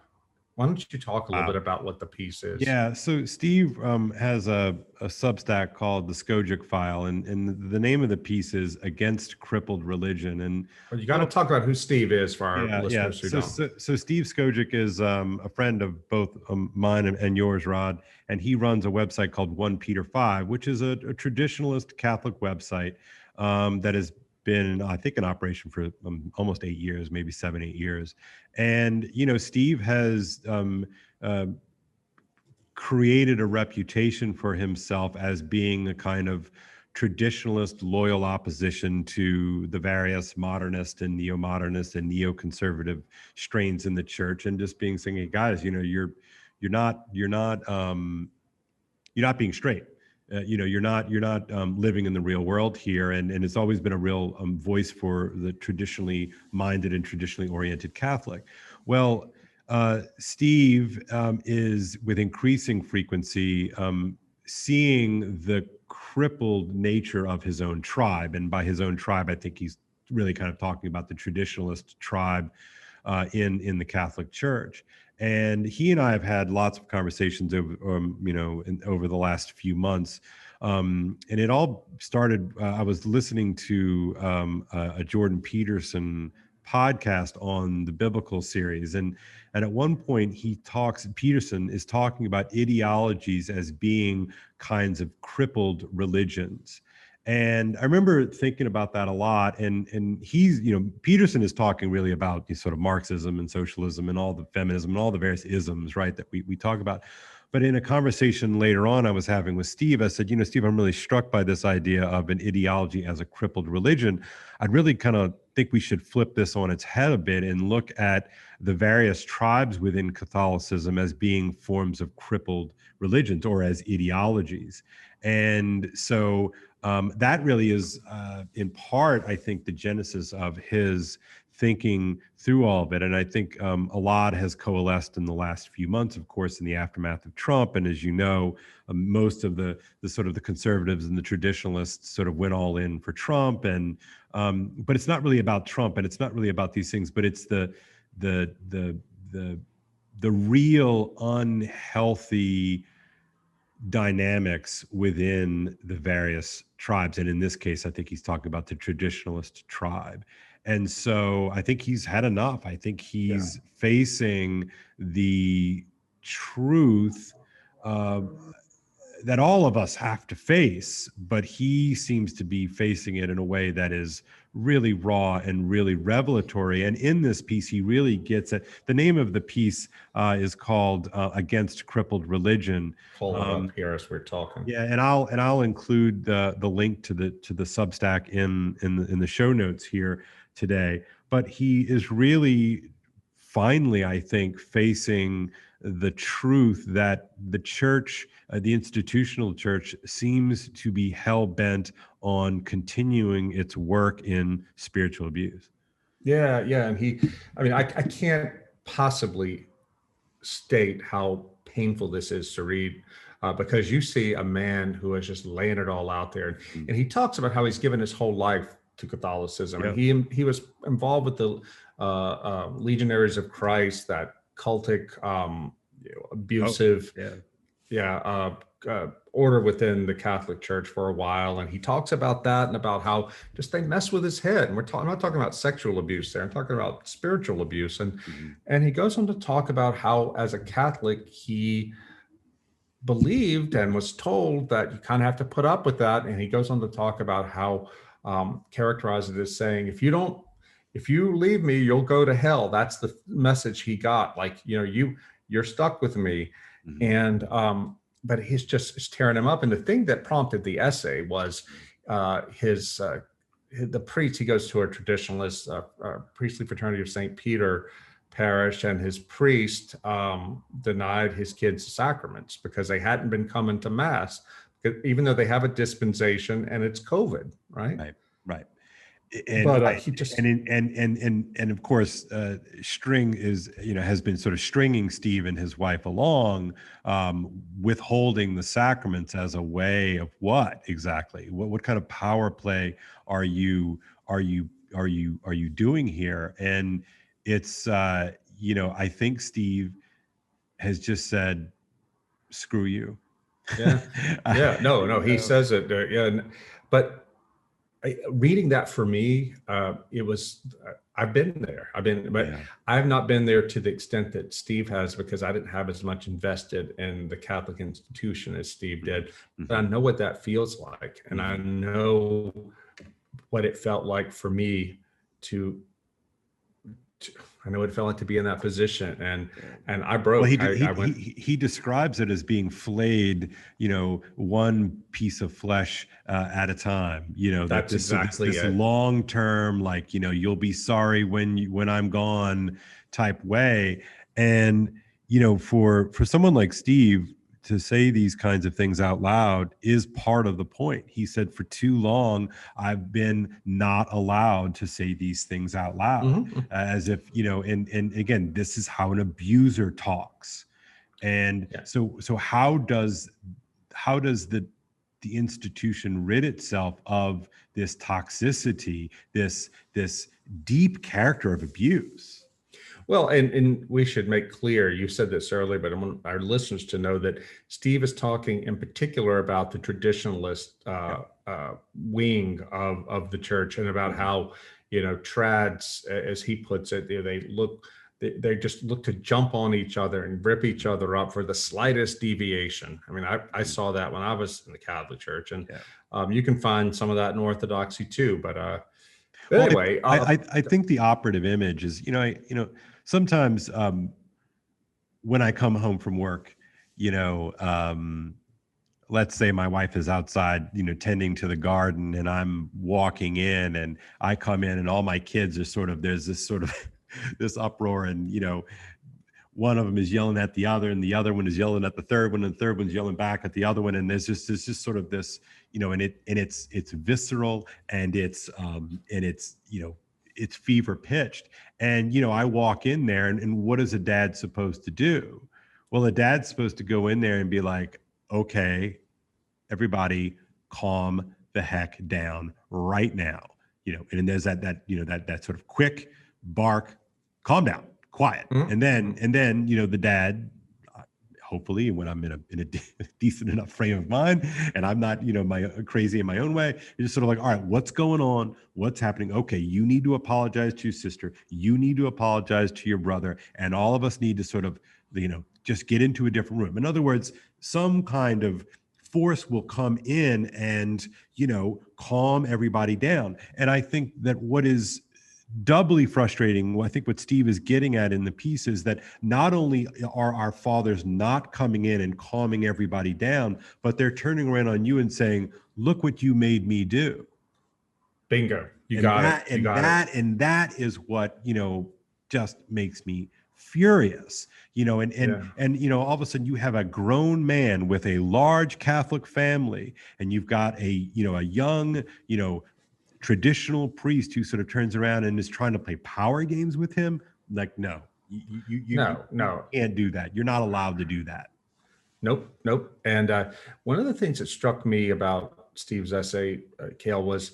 Why don't you talk a little Wow. bit about what the piece is? Yeah, so Steve has a Substack called the Skojec File, and the name of the piece is Against Crippled Religion. And Well, you got to well, talk about who Steve is for our yeah. listeners who don't. So Steve Skojec is a friend of both mine and yours, Rod, and he runs a website called 1 Peter 5, which is a traditionalist Catholic website that has been, I think, in operation for almost 8 years, maybe 7, 8 years. And, Steve has uh, created a reputation for himself as being a kind of traditionalist, loyal opposition to the various modernist and neo-modernist and neoconservative strains in the church, and just being saying, hey guys, you're not being straight. You're not living in the real world here, and it's always been a real voice for the traditionally minded and traditionally oriented Catholic. Well, Steve is with increasing frequency seeing the crippled nature of his own tribe, and by his own tribe, I think he's really kind of talking about the traditionalist tribe in the Catholic Church. And he and I have had lots of conversations over the last few months. And it all started. I was listening to a Jordan Peterson podcast on the biblical series, and at one point Peterson is talking about ideologies as being kinds of crippled religions. And I remember thinking about that a lot. And he's, Peterson is talking really about these sort of Marxism and socialism and all the feminism and all the various isms, right, that we talk about. But in a conversation later on I was having with Steve, I said, Steve, I'm really struck by this idea of an ideology as a crippled religion. I'd really kind of think we should flip this on its head a bit and look at the various tribes within Catholicism as being forms of crippled religions or as ideologies. And so that really is, in part, I think, the genesis of his thinking through all of it. And I think a lot has coalesced in the last few months, of course, in the aftermath of Trump. And as you know, most of the sort of the conservatives and the traditionalists sort of went all in for Trump. And but it's not really about Trump, and it's not really about these things, but it's the the the the real unhealthy dynamics within the various tribes. And in this case, I think he's talking about the traditionalist tribe. And so I think he's had enough. I think he's facing the truth that all of us have to face, but he seems to be facing it in a way that is really raw and really revelatory. And in this piece, he really gets it. The name of the piece is called "Against Crippled Religion." Pull it up here as we're talking. Yeah, and I'll include the link to the Substack in the show notes here today. But he is really finally, I think, facing the truth that the church, the institutional church, seems to be hell bent on continuing its work in spiritual abuse. Yeah, and I can't possibly state how painful this is to read, because you see a man who is just laying it all out there, and he talks about how he's given his whole life to Catholicism, Yep. and he was involved with the Legionaries of Christ, that cultic, abusive, order within the Catholic Church for a while. And he talks about that and about how just they mess with his head. And I'm not talking about sexual abuse there. I'm talking about spiritual abuse. And he goes on to talk about how, as a Catholic, he believed and was told that you kind of have to put up with that. And he goes on to talk about how characterize it as saying, if you leave me, you'll go to hell. That's the message he got. Like, you're stuck with me. And but it's tearing him up. And the thing that prompted the essay was the priest. He goes to a traditionalist priestly fraternity of St. Peter parish, and his priest denied his kids sacraments because they hadn't been coming to mass, even though they have a dispensation and it's COVID, right? Right. And but he just and of course, String has been sort of stringing Steve and his wife along, withholding the sacraments as a way of what exactly? What kind of power play are you doing here? And it's I think Steve has just said, screw you. Yeah. Yeah. No, he says it. Yeah. But reading that for me, it was, I've been there. But Yeah. I've not been there to the extent that Steve has, because I didn't have as much invested in the Catholic institution as Steve did. Mm-hmm. But I know what that feels like. And I know what it felt like for me to I know what it felt like to be in that position, and I broke. Well, I went. he describes it as being flayed, one piece of flesh at a time. That That's exactly this it. long term, like you'll be sorry when I'm gone type way. And for someone like Steve to say these kinds of things out loud is part of the point. He said, for too long, I've been not allowed to say these things out loud, as if, and again, this is how an abuser talks. And so how does the institution rid itself of this toxicity, this deep character of abuse? Well, and we should make clear, you said this earlier, but I want our listeners to know that Steve is talking in particular about the traditionalist wing of the church, and about how, trads, as he puts it, they just look to jump on each other and rip each other up for the slightest deviation. I mean, I saw that when I was in the Catholic Church, and you can find some of that in Orthodoxy too. But anyway, I think the operative image is, sometimes when I come home from work, let's say my wife is outside, tending to the garden, and I'm walking in, and I come in, and all my kids are there's this sort of this uproar, and one of them is yelling at the other, and the other one is yelling at the third one, and the third one's yelling back at the other one, and there's just sort of this, and it's visceral, and it's it's fever pitched. And I walk in there, and what is a dad supposed to do? Well, a dad's supposed to go in there and be like, okay, everybody calm the heck down right now. And there's that sort of quick bark, calm down, quiet. And then the dad, hopefully, when I'm in a decent enough frame of mind, and I'm not, my crazy in my own way, you're just sort of like, all right, what's going on? What's happening? Okay, you need to apologize to your sister. You need to apologize to your brother. And all of us need to sort of, just get into a different room. In other words, some kind of force will come in and, calm everybody down. And I think that what is doubly frustrating, I think what Steve is getting at in the piece, is that not only are our fathers not coming in and calming everybody down, but they're turning around on you and saying, look what you made me do. Bingo. You got it. And that is what, just makes me furious, and all of a sudden you have a grown man with a large Catholic family, and you've got a young, traditional priest who sort of turns around and is trying to play power games with him. Like, no, you can't do that. You're not allowed to do that. Nope. And one of the things that struck me about Steve's essay, Kale, was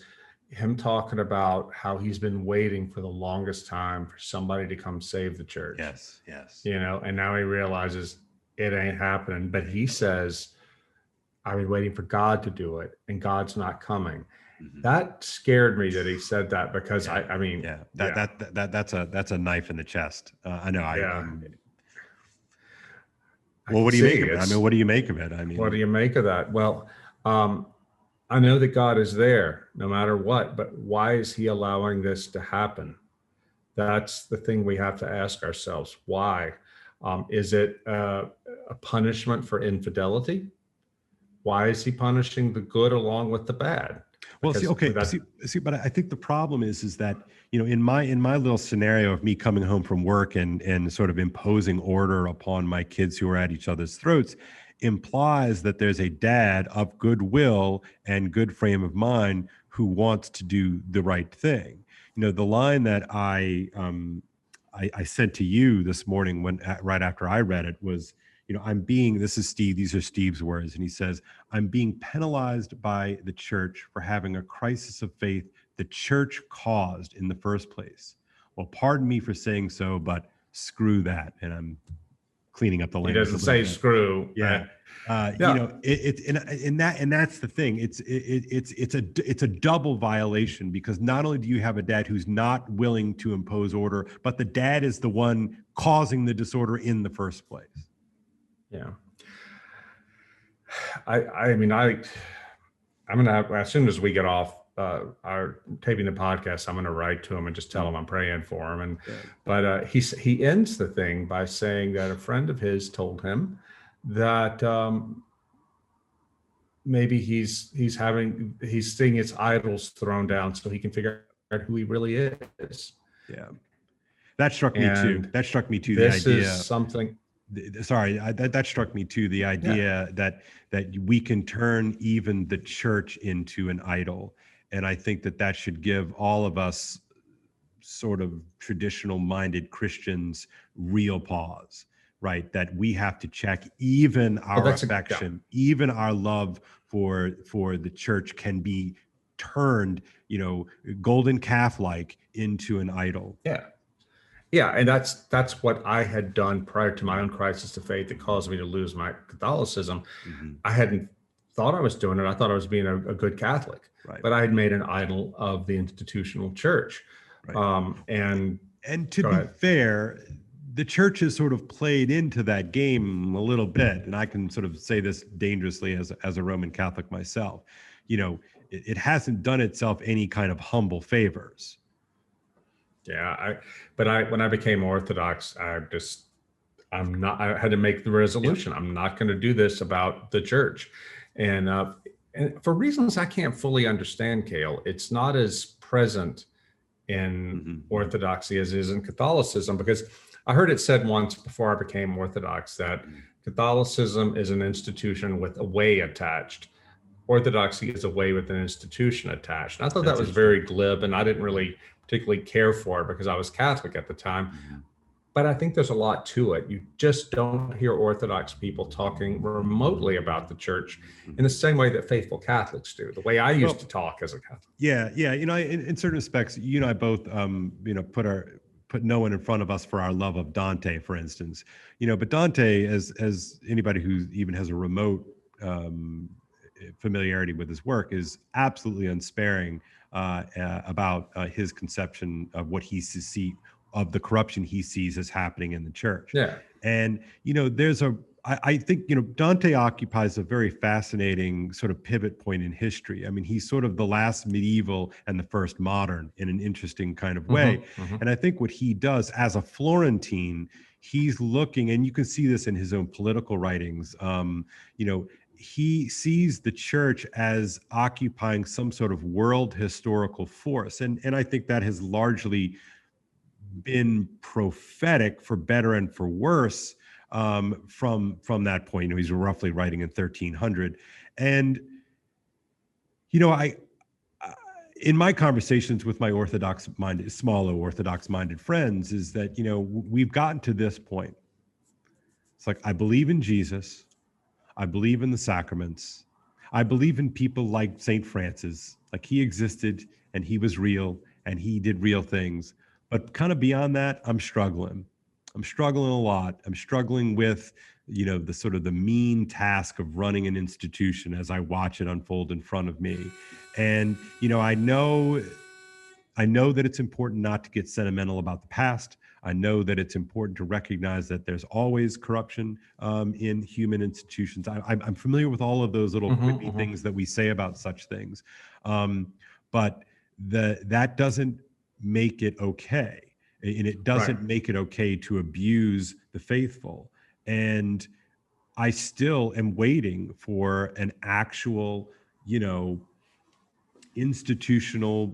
him talking about how he's been waiting for the longest time for somebody to come save the church. Yes. And now he realizes it ain't happening. But he says, I've been waiting for God to do it, and God's not coming. That scared me that he said that, because that's a knife in the chest. I know. What do you make of it? What do you make of it? What do you make of that? Well, I know that God is there no matter what, but why is he allowing this to happen? That's the thing we have to ask ourselves. Why? Is it a punishment for infidelity? Why is he punishing the good along with the bad? Well, but I think the problem is that, in my little scenario of me coming home from work and sort of imposing order upon my kids who are at each other's throats, implies that there's a dad of goodwill and good frame of mind who wants to do the right thing. The line that I sent to you this morning right after I read it was, this is Steve, these are Steve's words. And he says, I'm being penalized by the church for having a crisis of faith the church caused in the first place. Well, pardon me for saying so, but screw that. And I'm cleaning up the He language. doesn't say screw. Yeah. Yeah. You know, and that's the thing. It's a double violation, because not only do you have a dad who's not willing to impose order, but the dad is the one causing the disorder in the first place. Yeah. I'm gonna, as soon as we get off our taping the podcast, I'm gonna write to him and just tell him I'm praying for him. And but he ends the thing by saying that a friend of his told him that maybe he's seeing his idols thrown down so he can figure out who he really is. Yeah, that struck me too. That struck me too. This the idea is something. Sorry, that struck me too. The idea that we can turn even the church into an idol, and I think that should give all of us sort of traditional-minded Christians real pause. Right, that we have to check even our affection, even our love for the church can be turned, you know, golden calf-like into an idol. Yeah, and that's what I had done prior to my own crisis of faith that caused me to lose my Catholicism. Mm-hmm. I hadn't thought I was doing it. I thought I was being a good Catholic, right. But I had made an idol of the institutional church. Right. And to be fair, the church has sort of played into that game a little bit, and I can sort of say this dangerously as a Roman Catholic myself. You know, it hasn't done itself any kind of humble favors. Yeah, when I became Orthodox, I had to make the resolution. Yeah. I'm not going to do this about the church, and for reasons I can't fully understand, Kale, it's not as present in Orthodoxy as it is in Catholicism, because I heard it said once before I became Orthodox that Catholicism is an institution with a way attached. Orthodoxy is a way with an institution attached. And I thought that was very glib, and I didn't really particularly care for it because I was Catholic at the time. Mm-hmm. But I think there's a lot to it. You just don't hear Orthodox people talking remotely about the church in the same way that faithful Catholics do, the way I used to talk as a Catholic. Yeah. You know, in certain respects, you and I both, put no one in front of us for our love of Dante, for instance. You know, but Dante, as anybody who even has a remote familiarity with his work, is absolutely unsparing about his conception of what he sees, of the corruption he sees as happening in the church. Yeah. And, you know, I think, you know, Dante occupies a very fascinating sort of pivot point in history. I mean, he's sort of the last medieval and the first modern in an interesting kind of way. And I think what he does as a Florentine, he's looking, and you can see this in his own political writings, you know, he sees the church as occupying some sort of world historical force. And I think that has largely been prophetic, for better and for worse, from that point. You know, he's roughly writing in 1300. And, you know, I in my conversations with my smaller Orthodox-minded friends, is that, you know, we've gotten to this point. It's like, I believe in Jesus. I believe in the sacraments. I believe in people like St. Francis, like he existed and he was real and he did real things. But kind of beyond that, I'm struggling. I'm struggling a lot. I'm struggling with, you know, the sort of the mean task of running an institution as I watch it unfold in front of me. And, you know, I know that it's important not to get sentimental about the past. I know that it's important to recognize that there's always corruption in human institutions. I'm familiar with all of those little quippy things that we say about such things. But that doesn't make it okay. And it doesn't make it okay to abuse the faithful. And I still am waiting for an actual, you know, institutional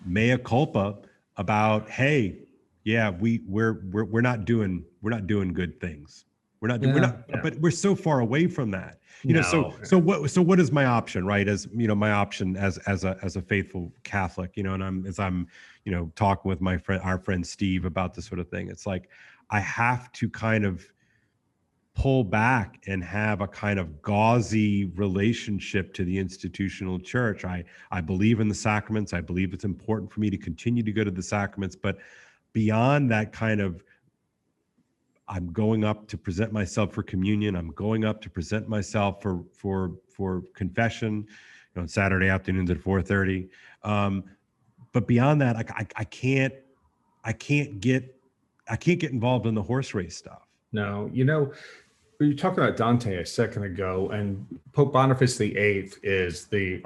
mea culpa about, hey, yeah, we're not doing good things. But we're so far away from that. You know, so what is my option, right? As you know, my option as a faithful Catholic, you know, and I'm you know, talking with our friend Steve about this sort of thing. It's like, I have to kind of pull back and have a kind of gauzy relationship to the institutional church. I believe in the sacraments. I believe it's important for me to continue to go to the sacraments, but beyond that kind of I'm going up to present myself for communion. I'm going up to present myself for confession, on Saturday afternoons at 4:30. But beyond that, I can't get involved in the horse race stuff. No, we were talking about Dante a second ago, and Pope Boniface VIII is the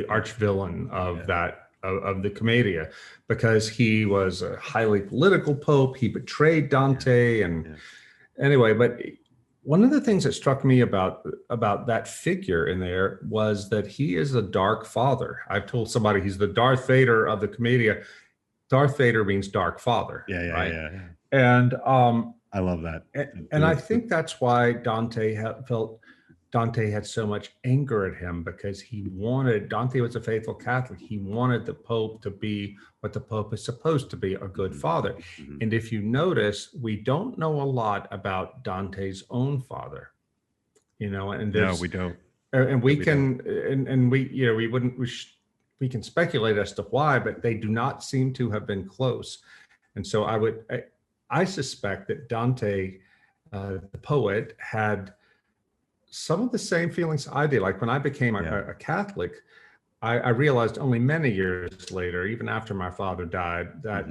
arch villain of of the Commedia, because he was a highly political pope. He betrayed Dante, and anyway. But one of the things that struck me about that figure in there was that he is a dark father. I've told somebody he's the Darth Vader of the Commedia. Darth Vader means dark father. Yeah. And I love that. And I think that's why Dante felt Dante had so much anger at him, because Dante was a faithful Catholic. He wanted the Pope to be what the Pope is supposed to be, a good father. And if you notice, we don't know a lot about Dante's own father, and no, we don't. And we we can speculate as to why, but they do not seem to have been close. And so I suspect that Dante, the poet, had some of the same feelings I did. Like when I became a Catholic, I realized only many years later, even after my father died, that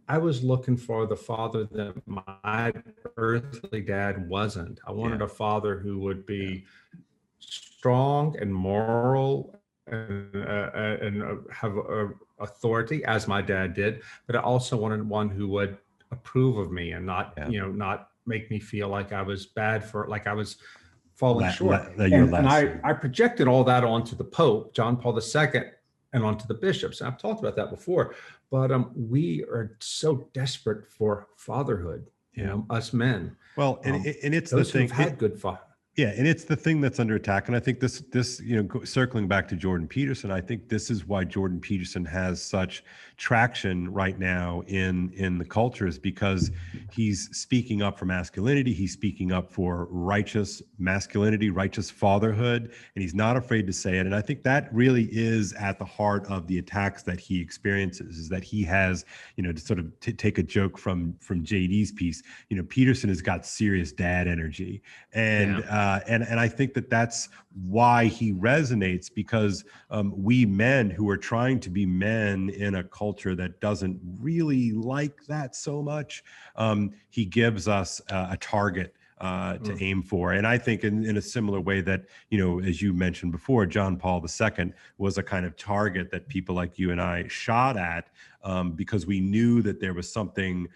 I was looking for the father that my earthly dad wasn't. I wanted a father who would be strong and moral and have authority, as my dad did, but I also wanted one who would approve of me and not make me feel like I was like I was falling short. And I projected all that onto the Pope, John Paul II, and onto the bishops. And I've talked about that before, but we are so desperate for fatherhood, us men. Well, and it's those the thing. Who've had good father. Yeah, and it's the thing that's under attack. And I think this circling back to Jordan Peterson, I think this is why Jordan Peterson has such traction right now in the cultures, because he's speaking up for masculinity. He's speaking up for righteous masculinity, righteous fatherhood, and he's not afraid to say it. And I think that really is at the heart of the attacks that he experiences, is that he has, to sort of take a joke from JD's piece, Peterson has got serious dad energy. And I think that that's why he resonates, because we men who are trying to be men in a culture that doesn't really like that so much, he gives us a target to aim for. And I think in a similar way that, as you mentioned before, John Paul II was a kind of target that people like you and I shot at, because we knew that there was something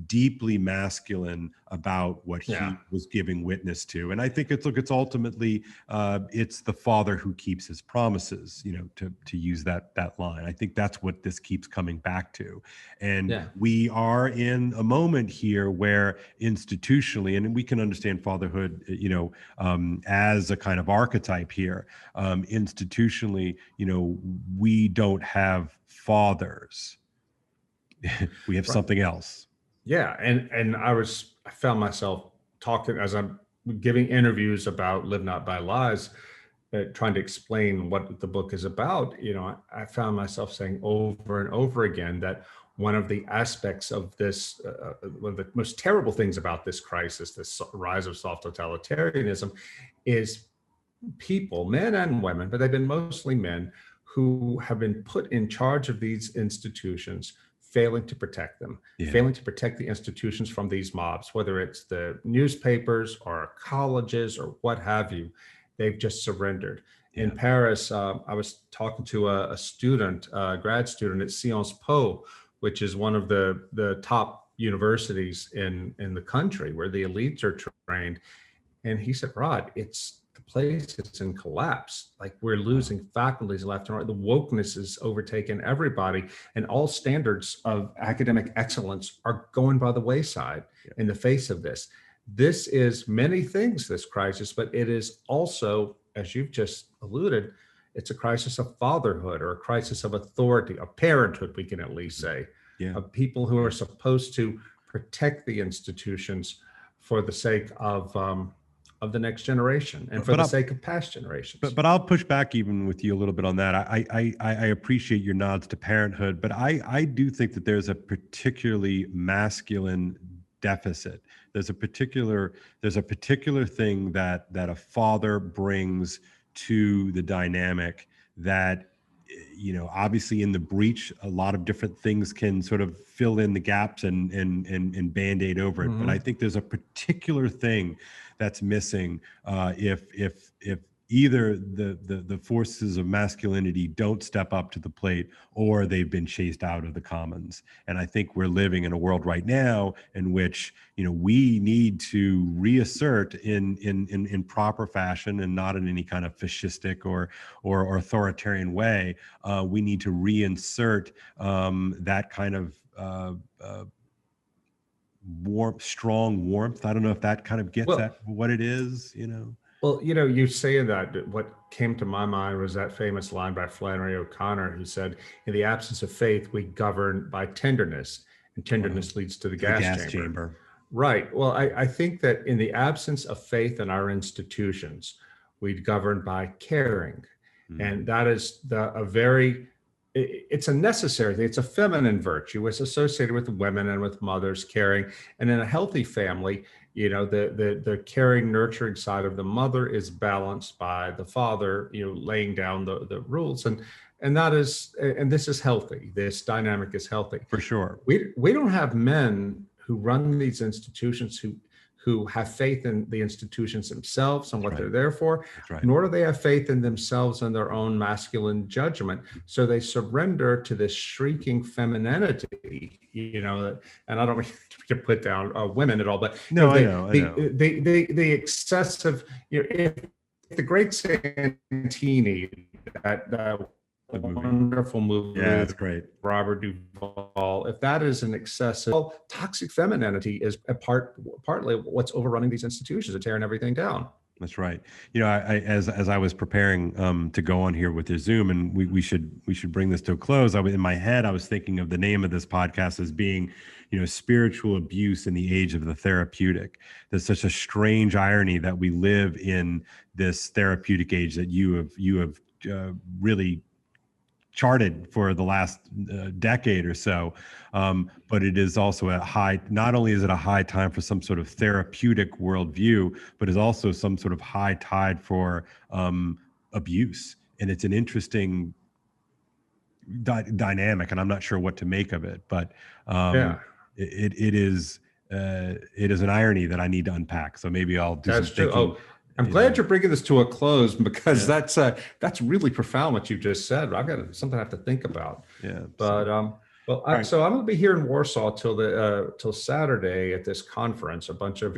deeply masculine about what he was giving witness to. And I think it's ultimately, it's the father who keeps his promises, to use that line. I think that's what this keeps coming back to. And we are in a moment here where institutionally, and we can understand fatherhood, as a kind of archetype here, institutionally, we don't have fathers. We have something else. Yeah. And I found myself talking, as I'm giving interviews about Live Not by Lies, trying to explain what the book is about. I found myself saying over and over again that one of the aspects of this, one of the most terrible things about this crisis, this rise of soft totalitarianism, is people, men and women, but they've been mostly men, who have been put in charge of these institutions, failing to protect them, failing to protect the institutions from these mobs, whether it's the newspapers or colleges or what have you. They've just surrendered. In Paris, I was talking to a student, a grad student at Sciences Po, which is one of the top universities in the country where the elites are trained. And he said, Rod, the place is in collapse. Like, we're losing faculties left and right. The wokeness is overtaken everybody, and all standards of academic excellence are going by the wayside in the face of this. This is many things, this crisis, but it is also, as you've just alluded, it's a crisis of fatherhood, or a crisis of authority, of parenthood, we can at least say, of people who are supposed to protect the institutions for the sake of the next generation and for the sake of past generations. But I'll push back even with you a little bit on that. I appreciate your nods to parenthood, but I do think that there's a particularly masculine deficit. There's a particular thing that a father brings to the dynamic that, obviously in the breach, a lot of different things can sort of fill in the gaps and band-aid over it. But I think there's a particular thing that's missing if either the forces of masculinity don't step up to the plate, or they've been chased out of the commons. And I think we're living in a world right now in which, we need to reassert in proper fashion, and not in any kind of fascistic or authoritarian way. We need to reinsert that kind of strong warmth. I don't know if that kind of gets at what it is, Well, you say that, what came to my mind was that famous line by Flannery O'Connor, who said, in the absence of faith, we govern by tenderness, and tenderness leads to the gas chamber. Right. Well, I think that in the absence of faith in our institutions, we govern by caring. And that is it's a necessary thing. It's a feminine virtue. It's associated with women and with mothers, caring. And in a healthy family, the caring, nurturing side of the mother is balanced by the father, laying down the rules. And this is healthy. This dynamic is healthy. For sure. We don't have men who run these institutions who have faith in the institutions themselves and what they're there for, nor do they have faith in themselves and their own masculine judgment. So they surrender to this shrieking femininity, and I don't mean to put down women at all, but the excessive, if the great Santini, that wonderful movie. Yeah, that's great. Robert Duvall. If that is an excessive, toxic femininity is partly what's overrunning these institutions and tearing everything down. That's right. As I was preparing to go on here with your Zoom, and we should bring this to a close. In my head, I was thinking of the name of this podcast as being, spiritual abuse in the age of the therapeutic. There's such a strange irony that we live in this therapeutic age that you have really charted for the last decade or so, but it is also not only is it a high time for some sort of therapeutic worldview, but is also some sort of high tide for abuse. And it's an interesting dynamic, and I'm not sure what to make of it, but it is an irony that I need to unpack. So maybe I'll do some thinking. I'm glad you're bringing this to a close, because that's really profound what you just said. I've got something I have to think about. Yeah. But so I'm going to be here in Warsaw till Saturday at this conference. A bunch of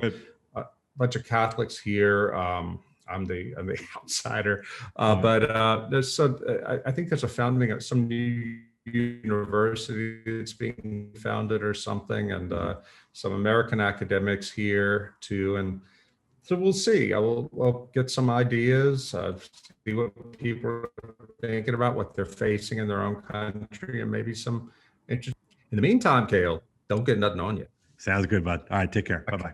Catholics here. I'm the outsider, but I think there's a founding of some new university that's being founded or something, and some American academics here too, and. So we'll see. I'll get some ideas, see what people are thinking about, what they're facing in their own country, and maybe some interest. In the meantime, Kale, don't get nothing on you. Sounds good, bud. All right, take care. Bye-bye.